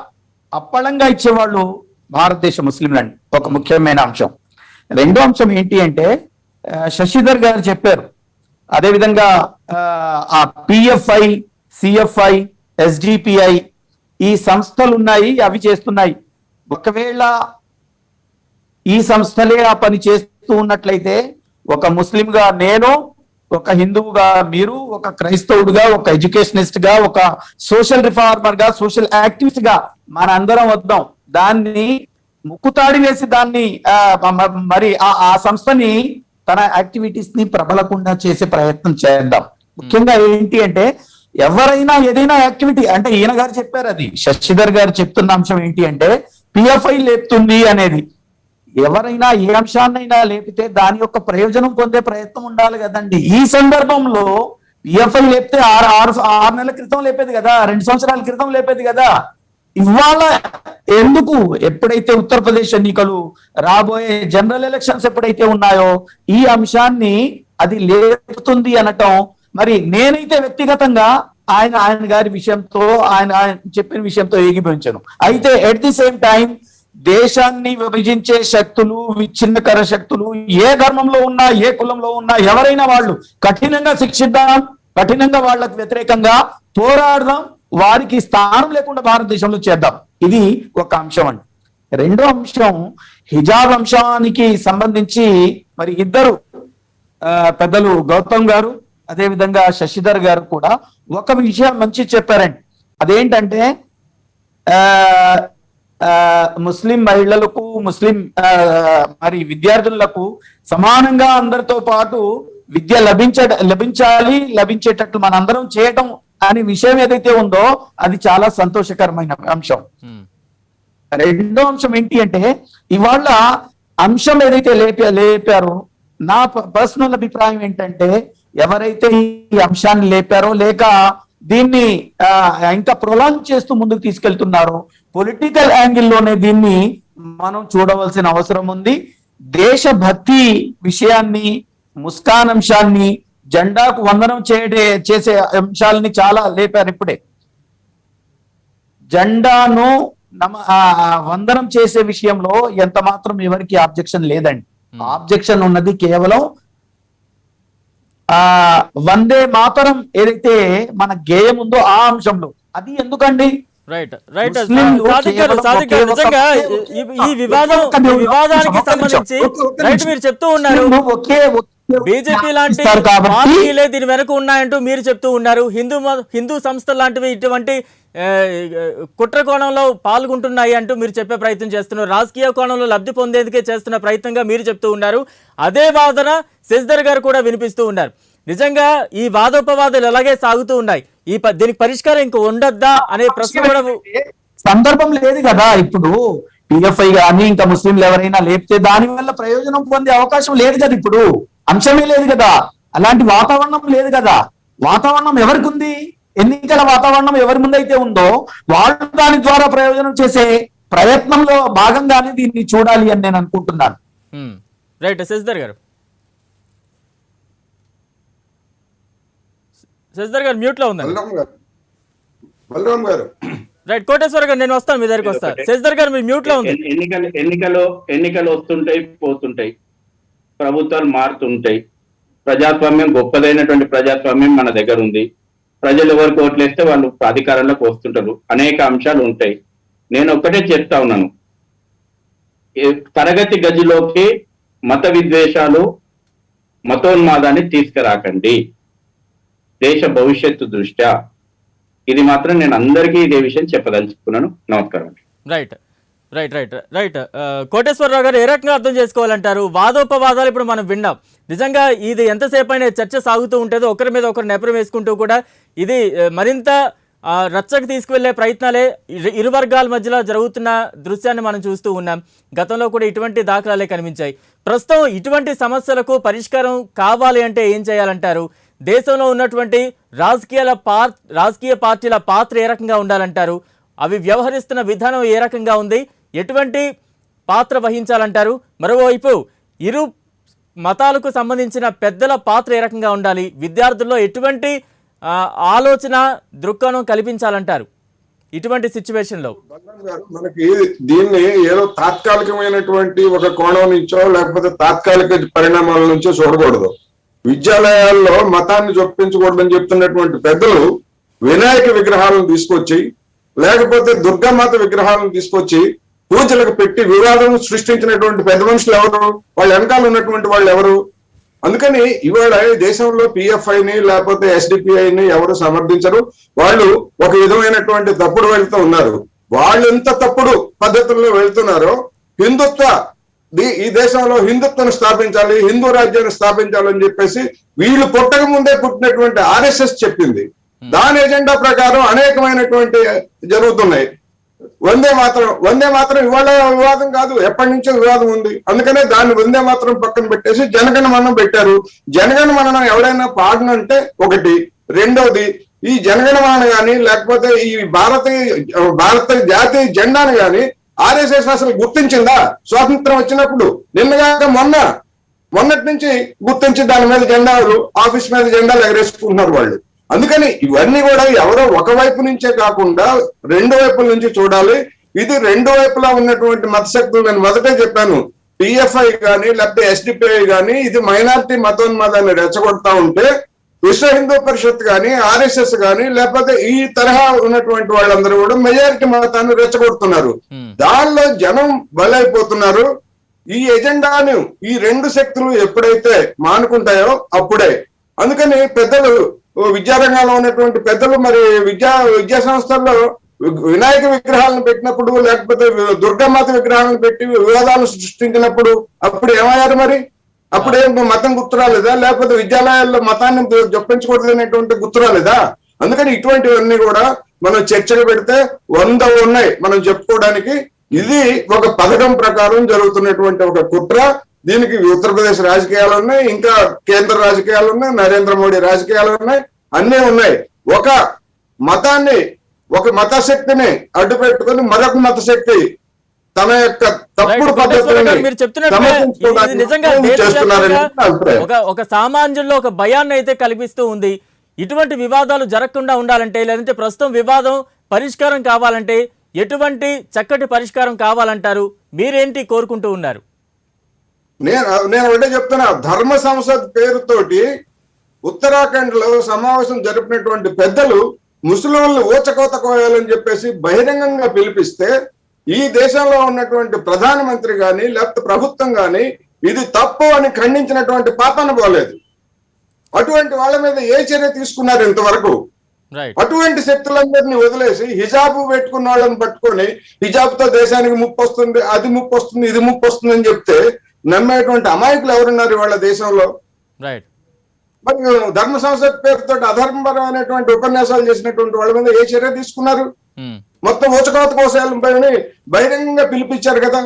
అప్పళంగా ఇచ్చేవాళ్ళు భారతదేశ ముస్లింలండి. ఒక ముఖ్యమైన అంశం. రెండో అంశం ఏంటి అంటే శశిధర్ గారు చెప్పారు. అదేవిధంగా ఆ పిఎఫ్ఐ, సిఎఫ్ఐ, ఎస్డిపిఐ ఈ సంస్థలు ఉన్నాయి, అవి చేస్తున్నాయి. ఒకవేళ ఈ సంస్థలే ఆ పని చేస్తూ ఉన్నట్లయితే ఒక ముస్లింగా నేను, ఒక హిందువుగా మీరు, ఒక క్రైస్తవుడుగా, ఒక ఎడ్యుకేషనిస్ట్ గా, ఒక సోషల్ రిఫార్మర్ గా, సోషల్ యాక్టివిస్ట్ గా మన అందరం వద్దాం. దాన్ని ముక్కుతాడి వేసి దాన్ని మరి ఆ సంస్థని తన యాక్టివిటీస్ ని ప్రబలకుండా చేసే ప్రయత్నం చేద్దాం. ముఖ్యంగా ఏంటి అంటే ఎవరైనా ఏదైనా యాక్టివిటీ అంటే ఈయన గారు చెప్పారు, అది శశిధర్ గారు చెప్తున్న అంశం ఏంటి అంటే పిఎఫ్ఐ లేపుతుంది అనేది. ఎవరైనా ఏ అంశాన్నైనా లేపితే దాని యొక్క ప్రయోజనం పొందే ప్రయత్నం ఉండాలి కదండి. ఈ సందర్భంలో పిఎఫ్ఐ లేపితే ఆరు నెలల క్రితం లేపేది కదా, 2 సంవత్సరాల క్రితం లేపేది కదా. ఇవాళ ఎందుకు? ఎప్పుడైతే ఉత్తరప్రదేశ్ ఎన్నికలు, రాబోయే జనరల్ ఎలక్షన్స్ ఎప్పుడైతే ఉన్నాయో ఈ అంశాన్ని అది లేపుతుంది అనటం, మరి నేనైతే వ్యక్తిగతంగా ఆయన గారి విషయంతో, ఆయన చెప్పిన విషయంతో ఏకీభవించాను. అయితే ఎట్ ది సేమ్ టైం దేశాన్ని విభజించే శక్తులు, విచ్ఛిన్నకర శక్తులు ఏ ధర్మంలో ఉన్నా, ఏ కులంలో ఉన్నా ఎవరైనా వాళ్ళు కఠినంగా శిక్షిద్దాం, కఠినంగా వాళ్ళకు వ్యతిరేకంగా పోరాడదాం, వారికి స్థానం లేకుండా భారతదేశంలో చేద్దాం. ఇది ఒక అంశం అండి. రెండో అంశం హిజాబ్ అంశానికి సంబంధించి మరి ఇద్దరు పెద్దలు గౌతమ్ గారు అదేవిధంగా శశిధర్ గారు కూడా ఒక విషయం మంచి చెప్పారండి. అదేంటంటే ముస్లిం మహిళలకు, ముస్లిం మరి విద్యార్థులకు సమానంగా అందరితో పాటు విద్య లభించాలి, లభించేటట్లు మనందరం చేయటం అనే విషయం ఏదైతే ఉందో అది చాలా సంతోషకరమైన అంశం. రెండో అంశం ఏంటి అంటే ఇవాళ అంశం ఏదైతే లేపారో నా పర్సనల్ అభిప్రాయం ఏంటంటే ఎవరైతే ఈ అంశాన్ని లేపారో లేక దీన్ని ఇంకా ప్రొలాంగ్ చేస్తూ ముందుకు తీసుకెళ్తున్నారో పొలిటికల్ యాంగిల్లోనే దీన్ని మనం చూడవలసిన అవసరం ఉంది. దేశభక్తి విషయాన్ని, ముస్కాన్ అంశాన్ని, జెండాకు వందనం చేసే అంశాలని చాలా లేపారు. ఇప్పుడే జెండాను వందనం చేసే విషయంలో ఎంత మాత్రం ఎవరికి ఆబ్జెక్షన్ లేదండి. ఆబ్జెక్షన్ ఉన్నది కేవలం వందే మాతరం ఏదైతే మన గేయం ఉందో ఆ అంశంలో. అది ఎందుకండి? రైట్ రైట్ నిజంగా ఈ వివాదానికి సంబంధించి రైట్ మీరు చెప్తూ ఉన్నారు బీజేపీ లాంటి పార్టీలే దీని వెనక ఉన్నాయంటూ మీరు చెప్తూ ఉన్నారు. హిందూ సంస్థలు లాంటివి ఇటువంటి కుట్ర కోణంలో పాల్గొంటున్నాయి అంటూ మీరు చెప్పే ప్రయత్నం చేస్తున్నారు. రాజకీయ కోణంలో లబ్ధి పొందేందుకే చేస్తున్న ప్రయత్నంగా మీరు చెప్తూ ఉన్నారు. అదే వాదన శశిధర్ గారు కూడా వినిపిస్తూ ఉన్నారు. నిజంగా ఈ వాదోపవాదాలు ఎలాగే సాగుతూ ఉన్నాయి. దీనికి పరిష్కారం ఇంక ఉండద్దా అనే ప్రశ్న కూడా సందర్భం లేదు కదా. ఇప్పుడు పిఎఫ్ఐ కానీ ఇంకా ముస్లింలు ఎవరైనా లేపితే దాని వల్ల ప్రయోజనం పొందే అవకాశం లేదు కదా. ఇప్పుడు అంశమే లేదు కదా, అలాంటి వాతావరణం లేదు కదా. వాతావరణం ఎవరికి ఉంది? ఎన్నికల వాతావరణం ఎవరి ముందైతే ఉందో వాళ్ళు దాని ద్వారా ప్రయోజనం చేసే ప్రయత్నంలో భాగంగానే దీన్ని చూడాలి అని నేను అనుకుంటున్నాను. రైట్ శశిధర్ గారు, శశిధర్ గారు మ్యూట్ లో ఉన్నారు. బలరాం గారు రైట్ కోటేశ్వర గారు నేను వస్తాను మీ దగ్గరికి వస్తాను. శశిధర్ గారు మీరు మ్యూట్ లో ఉంది. ఎన్నికలు వస్తుంటాయి, పోతుంటాయి, ప్రభుత్వాలు మారుతుంటాయి. ప్రజాస్వామ్యం గొప్పదైనటువంటి ప్రజాస్వామ్యం మన దగ్గర ఉంది. ప్రజలు ఎవరికి ఓట్లేస్తే వాళ్ళు అధికారంలోకి వస్తుంటారు. అనేక అంశాలు ఉంటాయి. నేను ఒక్కటే చెప్తా ఉన్నాను, తరగతి గదిలోకి మత విద్వేషాలు, మతోన్మాదాన్ని తీసుకురాకండి దేశ భవిష్యత్తు దృష్ట్యా. ఇది మాత్రం నేను అందరికీ ఇదే విషయం చెప్పదలుచుకున్నాను. నమస్కారం. Right right right right Koteswararao గారు, ఏ రకంగా అర్థం చేసుకోవాలంటారు? వాదోపవాదాలు ఇప్పుడు మనం విన్నాం. నిజంగా ఇది ఎంతసేపు అయినా చర్చ సాగుతూ ఉంటుందో, ఒకరి మీద ఒకరు నెపరం వేసుకుంటూ కూడా ఇది మరింత రచ్చకు తీసుకువెళ్లే ప్రయత్నాలే ఇరు వర్గాల మధ్యలో జరుగుతున్న దృశ్యాన్ని మనం చూస్తూ ఉన్నాం. గతంలో కూడా ఇటువంటి దాఖలాలే కనిపించాయి. ప్రస్తుతం ఇటువంటి సమస్యలకు పరిష్కారం కావాలి అంటే ఏం చేయాలంటారు? దేశంలో ఉన్నటువంటి రాజకీయ పార్టీల పాత్ర ఏ రకంగా ఉండాలంటారు? అవి వ్యవహరిస్తున్న విధానం ఏ రకంగా ఉంది? ఎటువంటి పాత్ర వహించాలంటారు? మరోవైపు ఇరు మతాలకు సంబంధించిన పెద్దల పాత్ర ఏ రకంగా ఉండాలి? విద్యార్థుల్లో ఎటువంటి ఆలోచన దృక్కోణం కల్పించాలంటారు ఇటువంటి సిచ్యువేషన్ లో? మనకి దీన్ని ఏదో తాత్కాలికమైనటువంటి ఒక కోణం నుంచో లేకపోతే తాత్కాలిక పరిణామాల నుంచో చూడకూడదు. విద్యాలయాల్లో మతాన్ని చొప్పించకూడదని చెప్తున్నటువంటి పెద్దలు వినాయక విగ్రహాలను తీసుకొచ్చి లేకపోతే దుర్గామాత విగ్రహాలను తీసుకొచ్చి పూజలకు పెట్టి వివాదం సృష్టించినటువంటి పెద్ద మనుషులు ఎవరు? వాళ్ళ వెనకాల ఉన్నటువంటి వాళ్ళు ఎవరు? అందుకని ఇవాళ దేశంలో పిఎఫ్ఐని లేకపోతే ఎస్డిపిఐని ఎవరు సమర్థించరు. వాళ్ళు ఒక విధమైనటువంటి తప్పుడు వెళ్తూ ఉన్నారు. వాళ్ళు ఎంత తప్పుడు పద్ధతుల్లో వెళ్తున్నారో, హిందుత్వ ఈ దేశంలో హిందుత్వను స్థాపించాలి, హిందూ రాజ్యాన్ని స్థాపించాలని చెప్పేసి వీళ్ళు పుట్టక ముందే పుట్టినటువంటి ఆర్ఎస్ఎస్ చెప్పింది. దాని ఎజెండా ప్రకారం అనేకమైనటువంటి జరుగుతున్నాయి. వందే మాత్రం ఇవాళ వివాదం కాదు, ఎప్పటి నుంచో వివాదం ఉంది. అందుకనే దాన్ని వందే మాత్రం పక్కన పెట్టేసి జనగణ మనం పెట్టారు. జనగణ మనం ఎవడైనా పాడనంటే ఒకటి. రెండోది, ఈ జనగణ మన గాని లేకపోతే ఈ భారత జాతీయ జెండాను గాని ఆర్ఎస్ఎస్ అసలు గుర్తించిందా? స్వాతంత్రం వచ్చినప్పుడు నిన్నగాక మొన్నటి నుంచి గుర్తించి దాని మీద జెండాలు, ఆఫీస్ మీద జెండాలు ఎగరేసుకుంటున్నారు వాళ్ళు. అందుకని ఇవన్నీ కూడా ఎవరో ఒకవైపు నుంచే కాకుండా రెండు వైపుల నుంచి చూడాలి. ఇది రెండు వైపులా ఉన్నటువంటి మతశక్తులు. నేను మొదటే చెప్పాను, పిఎఫ్ఐ కానీ లేకపోతే ఎస్డిపిఐ కానీ ఇది మైనారిటీ మతోన్మాదాన్ని రెచ్చగొడతా ఉంటే, విశ్వ హిందూ పరిషత్ కానీ ఆర్ఎస్ఎస్ కానీ లేకపోతే ఈ తరహా ఉన్నటువంటి వాళ్ళందరూ కూడా మెజారిటీ మతాన్ని రెచ్చగొడుతున్నారు. దానిలో జనం బలైపోతున్నారు. ఈ ఎజెండాను ఈ రెండు శక్తులు ఎప్పుడైతే మానుకుంటాయో అప్పుడే. అందుకని పెద్దలు, విద్యారంగంలో ఉన్నటువంటి పెద్దలు మరి విద్యా సంస్థల్లో వినాయక విగ్రహాలను పెట్టినప్పుడు లేకపోతే దుర్గామాత విగ్రహాలను పెట్టి వివాదాలను సృష్టించినప్పుడు అప్పుడు ఏమయ్యారు? మరి అప్పుడేం మతం గుర్తురాలేదా? లేకపోతే విద్యాలయాల్లో మతాన్ని జొప్పించకూడదనేటువంటి గుర్తురాలేదా? అందుకని ఇటువంటివన్నీ కూడా మనం చర్చలు పెడితే 100 ఉన్నాయి మనం చెప్పుకోవడానికి. ఇది ఒక పథకం ప్రకారం జరుగుతున్నటువంటి ఒక కుట్ర. దీనికి ఉత్తరప్రదేశ్ రాజకీయాలు ఉన్నాయి, ఇంకా కేంద్ర రాజకీయాలు ఉన్నాయి, నరేంద్ర మోడీ రాజకీయాలు ఉన్నాయి, అన్నీ ఉన్నాయి. ఒక మతాన్ని, ఒక మత శక్తిని అడ్డు పెట్టుకుని మరొక మత శక్తి తమ యొక్క తప్పుడు ఒక సామాన్యుల్లో ఒక భయాన్ని అయితే కల్పిస్తూ ఉంది. ఇటువంటి వివాదాలు జరగకుండా ఉండాలంటే, లేదంటే ప్రస్తుతం వివాదం పరిష్కారం కావాలంటే ఎటువంటి చక్కటి పరిష్కారం కావాలంటారు? మీరేంటి కోరుకుంటూ ఉన్నారు? నేను ఒకటే చెప్తున్నా, ధర్మ సంసద్ పేరుతోటి ఉత్తరాఖండ్ లో సమావేశం జరిపినటువంటి పెద్దలు ముస్లింలను ఊచకోత కోయాలని చెప్పేసి బహిరంగంగా పిలిపిస్తే ఈ దేశంలో ఉన్నటువంటి ప్రధానమంత్రి గాని లేకపోతే ప్రభుత్వం గాని ఇది తప్పు అని ఖండించినటువంటి పాపాన పోలేదు. అటువంటి వాళ్ళ మీద ఏ చర్య తీసుకున్నారు ఇంతవరకు? అటువంటి శక్తులందరినీ వదిలేసి హిజాబ్ పెట్టుకున్న వాళ్ళని పట్టుకొని హిజాబ్ తో దేశానికి ముప్పు వస్తుంది, అది ముప్పు వస్తుంది, ఇది ముప్పు వస్తుంది అని చెప్తే నమ్మేటువంటి అమాయకులు ఎవరున్నారు వాళ్ళ దేశంలో? మరి ధర్మ సంసద్ పేరుతో అధర్మపరమైనటువంటి ఉపన్యాసాలు చేసినటువంటి వాళ్ళ మీద ఏ చర్య తీసుకున్నారు? మొత్తం ఊచకోత కోసాలని బహిరంగంగా పిలిపించారు కదా.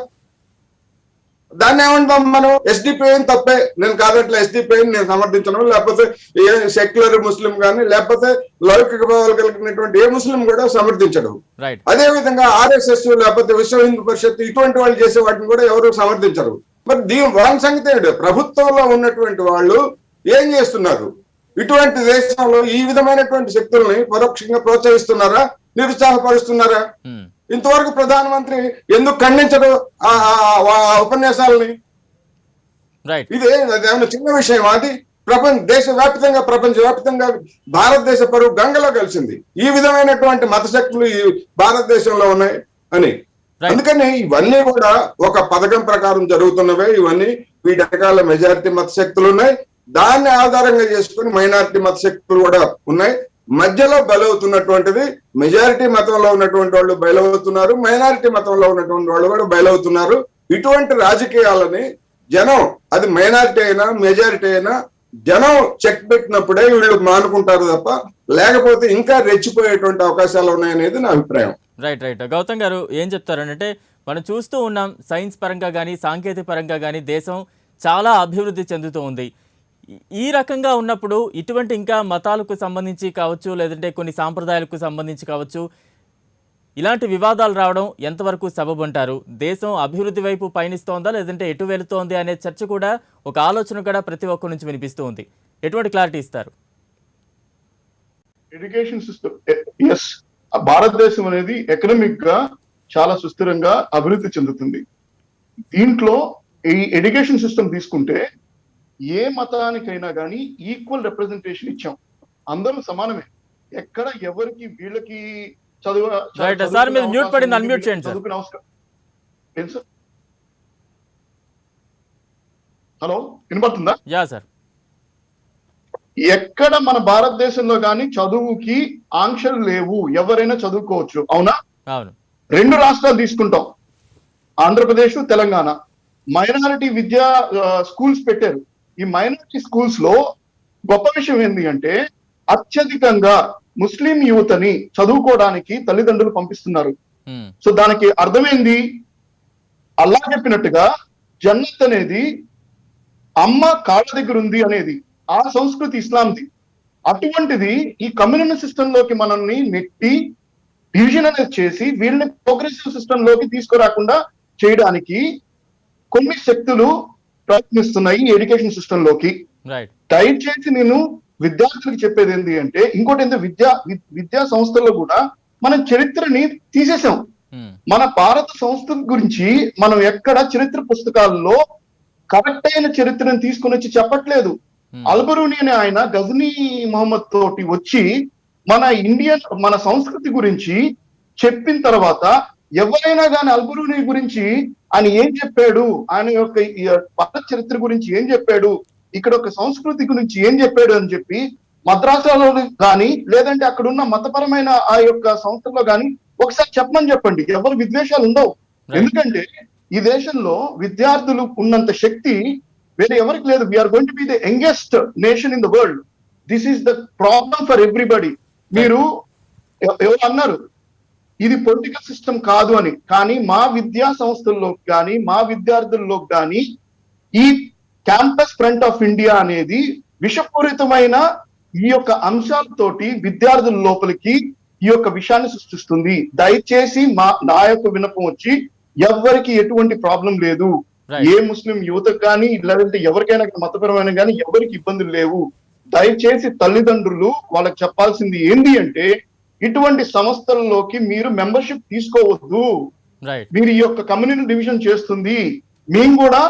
దాన్ని ఏమంటాం మనం? ఎస్డిపిఐ తప్పే, నేను కాదట్లే, ఎస్డిపిఐ నేను సమర్థించను, లేకపోతే ఏ సెక్యులర్ ముస్లిం కానీ లేకపోతే లౌకిక భావాలు కలిగినటువంటి ఏ ముస్లిం కూడా సమర్థించడం. అదే విధంగా ఆర్ఎస్ఎస్ లేకపోతే విశ్వ హిందూ పరిషత్ ఇటువంటి వాళ్ళు చేసే వాటిని కూడా ఎవరు సమర్థించరు. మరి దీని వాళ్ళ సంగతి ఏంటి? ప్రభుత్వంలో ఉన్నటువంటి వాళ్ళు ఏం చేస్తున్నారు? ఇటువంటి దేశంలో ఈ విధమైనటువంటి శక్తుల్ని పరోక్షంగా ప్రోత్సహిస్తున్నారా, నిరుత్సాహపరుస్తున్నారా? ఇంతవరకు ప్రధానమంత్రి ఎందుకు ఖండించడు ఆ ఉపన్యాసాలని? ఇది ఏమైనా చిన్న విషయం? అది దేశవ్యాప్తంగా ప్రపంచవ్యాప్తంగా భారతదేశ పరువు గంగలో కలిసింది. ఈ విధమైనటువంటి మత శక్తులు ఈ భారతదేశంలో ఉన్నాయి అని. అందుకని ఇవన్నీ కూడా ఒక పథకం ప్రకారం జరుగుతున్నవే. ఇవన్నీ వీటి రకాల మెజారిటీ మత శక్తులు ఉన్నాయి, దాన్ని ఆధారంగా చేసుకుని మైనారిటీ మత శక్తులు కూడా ఉన్నాయి. మధ్యలో బలవుతున్నటువంటిది మెజారిటీ మతంలో ఉన్నటువంటి వాళ్ళు బయలవుతున్నారు, మైనారిటీ మతంలో ఉన్నటువంటి వాళ్ళు కూడా బయలవుతున్నారు. ఇటువంటి రాజకీయాలని జనం, అది మైనారిటీ అయినా మెజారిటీ అయినా, జనం చెక్ పెట్టినప్పుడే వీళ్ళు మానుకుంటారు తప్ప లేకపోతే ఇంకా రెచ్చిపోయేటువంటి అవకాశాలు ఉన్నాయనేది నా అభిప్రాయం. రైట్. గౌతమ్ గారు ఏం చెప్తారంటే, మనం చూస్తూ ఉన్నాం సైన్స్ పరంగా కానీ సాంకేతిక పరంగా కానీ దేశం చాలా అభివృద్ధి చెందుతూ ఉంది. ఈ రకంగా ఉన్నప్పుడు ఇటువంటి ఇంకా మతాలకు సంబంధించి కావచ్చు, లేదంటే కొన్ని సాంప్రదాయాలకు సంబంధించి కావచ్చు, ఇలాంటి వివాదాలు రావడం ఎంతవరకు సబబు అంటారు? దేశం అభివృద్ధి వైపు పయనిస్తోందా లేదంటే ఎటు వెళుతోంది అనే చర్చ కూడా, ఒక ఆలోచన కూడా ప్రతి ఒక్కరి నుంచి వినిపిస్తూ ఉంది. ఎటువంటి క్లారిటీ ఇస్తారు? ఎడ్యుకేషన్ సిస్టమ్, ఎస్, భారతదేశం అనేది ఎకనామిక్ గా చాలా సుస్థిరంగా అభివృద్ధి చెందుతుంది. దీంట్లో ఈ ఎడ్యుకేషన్ సిస్టమ్ తీసుకుంటే ఏ మతానికైనా కానీ ఈక్వల్ రిప్రజెంటేషన్ ఇచ్చాం. అందరూ సమానమే. ఎక్కడ ఎవరికి వీళ్ళకి హలో, వినపడుతుందా? ఎక్కడ మన భారతదేశంలో కానీ చదువుకి ఆంక్షలు లేవు, ఎవరైనా చదువుకోవచ్చు. అవునా? రెండు రాష్ట్రాలు తీసుకుంటాం, ఆంధ్రప్రదేశ్, తెలంగాణ. మైనారిటీ విద్యా స్కూల్స్ పెట్టారు. ఈ మైనారిటీ స్కూల్స్ లో గొప్ప విషయం ఏంటి అంటే, అత్యధికంగా ముస్లిం యువతని చదువుకోవడానికి తల్లిదండ్రులు పంపిస్తున్నారు. సో దానికి అర్థమైంది, అల్లా చెప్పినట్టుగా జన్నత్ అనేది అమ్మ కాళ్ళ దగ్గర ఉంది అనేది ఆ సంస్కృతి ఇస్లాంది. అటువంటిది ఈ కమ్యూనల్ సిస్టమ్ లోకి మనల్ని నెట్టి డివిజన్ అనేది చేసి వీళ్ళని ప్రోగ్రెసివ్ సిస్టమ్ లోకి తీసుకురాకుండా చేయడానికి కొన్ని శక్తులు ప్రయత్నిస్తున్నాయి ఎడ్యుకేషన్ సిస్టమ్ లోకి. దయచేసి నేను విద్యార్థులకు చెప్పేది ఏంటి అంటే, ఇంకోటి ఏంటంటే విద్యా సంస్థల్లో కూడా మనం చరిత్రని తీసేసాం. మన భారత సంస్కృతి గురించి మనం ఎక్కడ చరిత్ర పుస్తకాల్లో కరెక్ట్ అయిన చరిత్రను తీసుకుని వచ్చి చెప్పట్లేదు. అల్బరూని అనే ఆయన గజనీ మహమ్మద్ తోటి వచ్చి మన సంస్కృతి గురించి చెప్పిన తర్వాత ఎవరైనా కానీ అల్బరూని గురించి ఆయన ఏం చెప్పాడు, ఆయన యొక్క భారత చరిత్ర గురించి ఏం చెప్పాడు, ఇక్కడ ఒక సంస్కృతి గురించి ఏం చెప్పాడు అని చెప్పి మద్రాసాలో కానీ లేదంటే అక్కడ ఉన్న మతపరమైన ఆ యొక్క సంస్థల్లో కానీ ఒకసారి చెప్పండి. ఎవరు విద్వేషాలు ఉండవు. ఎందుకంటే ఈ దేశంలో విద్యార్థులు ఉన్నంత శక్తి వేరే ఎవరికి లేదు. We're going to be the youngest nation in the world. This is the problem for everybody. మీరు ఎవరు అన్నారు ఇది పొలిటికల్ సిస్టమ్ కాదు అని, కానీ మా విద్యా సంస్థల్లో కానీ మా విద్యార్థుల్లో కానీ ఈ క్యాంపస్ ఫ్రంట్ ఆఫ్ ఇండియా అనేది విషపూరితమైన ఈ యొక్క అంశాలతోటి విద్యార్థుల లోపలికి ఈ యొక్క విషయాన్ని సృష్టిస్తుంది. దయచేసి నా యొక్క విన్నపం వచ్చి, ఎవరికి ఎటువంటి ప్రాబ్లం లేదు, ఏ ముస్లిం యువతకు కానీ లేదంటే ఎవరికైనా మతపరమైన కానీ ఎవరికి ఇబ్బందులు లేవు. దయచేసి తల్లిదండ్రులు వాళ్ళకి చెప్పాల్సింది ఏంటి అంటే, ఇటువంటి సంస్థల్లోకి మీరు మెంబర్షిప్ తీసుకోవద్దు. మీరు ఈ యొక్క కమ్యూనిటీ డివిజన్ చేస్తుంది. మేము కూడా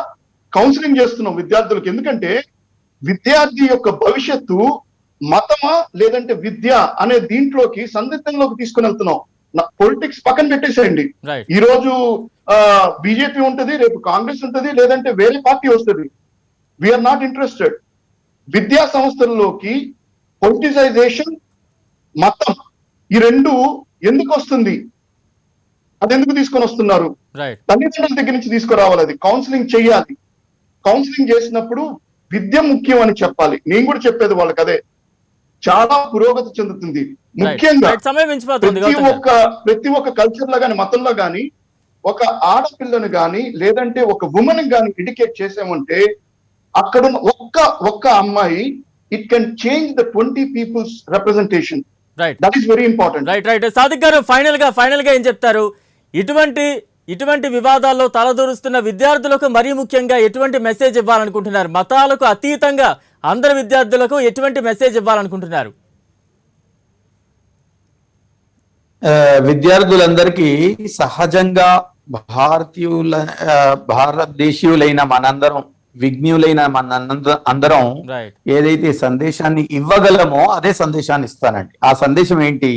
కౌన్సిలింగ్ చేస్తున్నాం విద్యార్థులకు. ఎందుకంటే విద్యార్థి యొక్క భవిష్యత్తు మతమా లేదంటే విద్య అనే దీంట్లోకి సందిగ్ధంలోకి తీసుకుని వెళ్తున్నాం. పొలిటిక్స్ పక్కన పెట్టేసేయండి. ఈ రోజు బీజేపీ ఉంటది, రేపు కాంగ్రెస్ ఉంటది, లేదంటే వేరే పార్టీ వస్తుంది. We're not interested. విద్యా సంస్థల్లోకి పొలిటిసైజేషన్, మతం, ఈ రెండు ఎందుకు వస్తుంది, అది ఎందుకు తీసుకొని వస్తున్నారు? తల్లిదండ్రుల దగ్గర నుంచి తీసుకురావాలి. అది కౌన్సిలింగ్ చేయాలి. కౌన్సిలింగ్ చేసినప్పుడు విద్య ముఖ్యం అని చెప్పాలి. నేను కూడా చెప్పేది వాళ్ళకి అదే. చాలా పురోగతి చెందుతుంది. ముఖ్యంగా ప్రతి ఒక్క కల్చర్ లో గాని మతంలో గాని ఒక ఆడపిల్లను గాని లేదంటే ఒక ఉమెన్ గాని ఎడ్యుకేట్ చేసామంటే అక్కడ ఒక్క అమ్మాయి it can change the 20 peoples representation. That is very important. Right. Sadiq గారు, ఫైనల్ గా ఏం చెప్తారు? ఇటువంటి వివాదాల్లో తలదూరుస్తున్న విద్యార్థులకు మరీ ముఖ్యంగా ఎటువంటి మెసేజ్ ఇవ్వాలనుకుంటున్నారు? మతాలకు అతీతంగా అందరి విద్యార్థులకు ఎటువంటి మెసేజ్ ఇవ్వాలనుకుంటున్నారు? విద్యార్థులందరికీ సహజంగా భారతదేశీయులైన మనందరం విజ్ఞులైన అందరం రైట్ ఏదైతే సందేశాన్ని ఇవ్వగలమో అదే సందేశాన్ని ఇస్తానండి. ఆ సందేశం ఏంటి?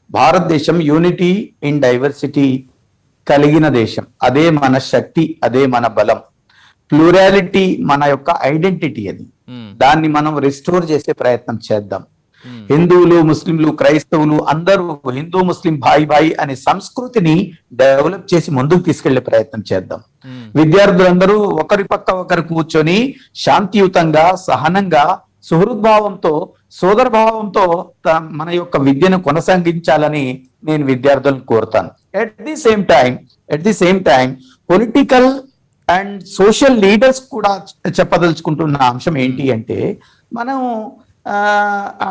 భారతదేశం యూనిటీ ఇన్ డైవర్సిటీ కలిగిన దేశం. అదే మన శక్తి, అదే మన బలం. ప్లూరాలిటీ మన యొక్క ఐడెంటిటీ. అది దాన్ని మనం రిస్టోర్ చేసే ప్రయత్నం చేద్దాం. హిందువులు, ముస్లింలు, క్రైస్తవులు అందరూ హిందూ ముస్లిం భాయి భాయి అనే సంస్కృతిని డెవలప్ చేసి ముందుకు తీసుకెళ్లే ప్రయత్నం చేద్దాం. విద్యార్థులందరూ ఒకరి పక్క ఒకరు కూర్చొని శాంతియుతంగా, సహనంగా, సుహృద్భావంతో, సోదరభావంతో మన యొక్క విద్యను కొనసాగించాలని నేను విద్యార్థులను కోరుతాను. At the same time political and social leaders కూడా చెప్పదలుచుకుంటున్న అంశం ఏంటి అంటే, మనం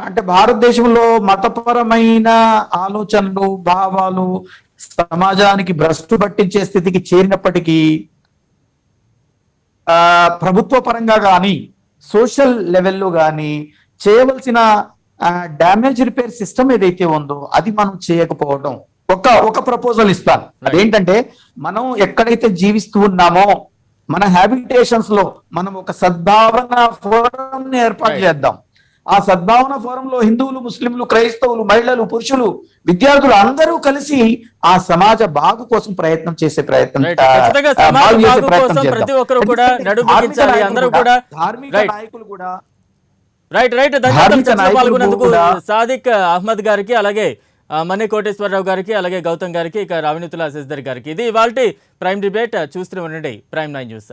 అంటే భారతదేశంలో మతపరమైన ఆలోచనలు, భావాలు సమాజానికి భ్రష్టు పట్టించే స్థితికి చేరినప్పటికీ ప్రభుత్వ పరంగా కానీ సోషల్ లెవెల్లో కానీ చేయవలసిన డ్యామేజ్ రిపేర్ సిస్టమ్ ఏదైతే ఉందో అది మనం చేయకపోవడం. ఒక ప్రపోజల్ ఇస్తాను. అదేంటంటే, మనం ఎక్కడైతే జీవిస్తూ ఉన్నామో మన హ్యాబిటేషన్స్ లో మనం ఒక సద్భావన ఫోరం ఏర్పాటు చేద్దాం. ఆ సద్భావన ఫోరంలో హిందువులు, ముస్లింలు, క్రైస్తవులు, మహిళలు, పురుషులు, విద్యార్థులు అందరూ కలిసి ఆ సమాజ బాగు కోసం ప్రయత్నం చేసే ప్రయత్నం ధార్మిక నాయకులు కూడా పాల్గొన్నందుకు సాదిక్ అహ్మద్ గారికి, అలాగే మనీ కోటేశ్వరరావు గారికి, అలాగే గౌతమ్ గారికి, ఇక రావినీతుల శశిధర్ గారికి. ఇది ఇవాల్టి ప్రైమ్ డిబేట్. చూస్తూనే ఉండండి ప్రైమ్ 9 న్యూస్.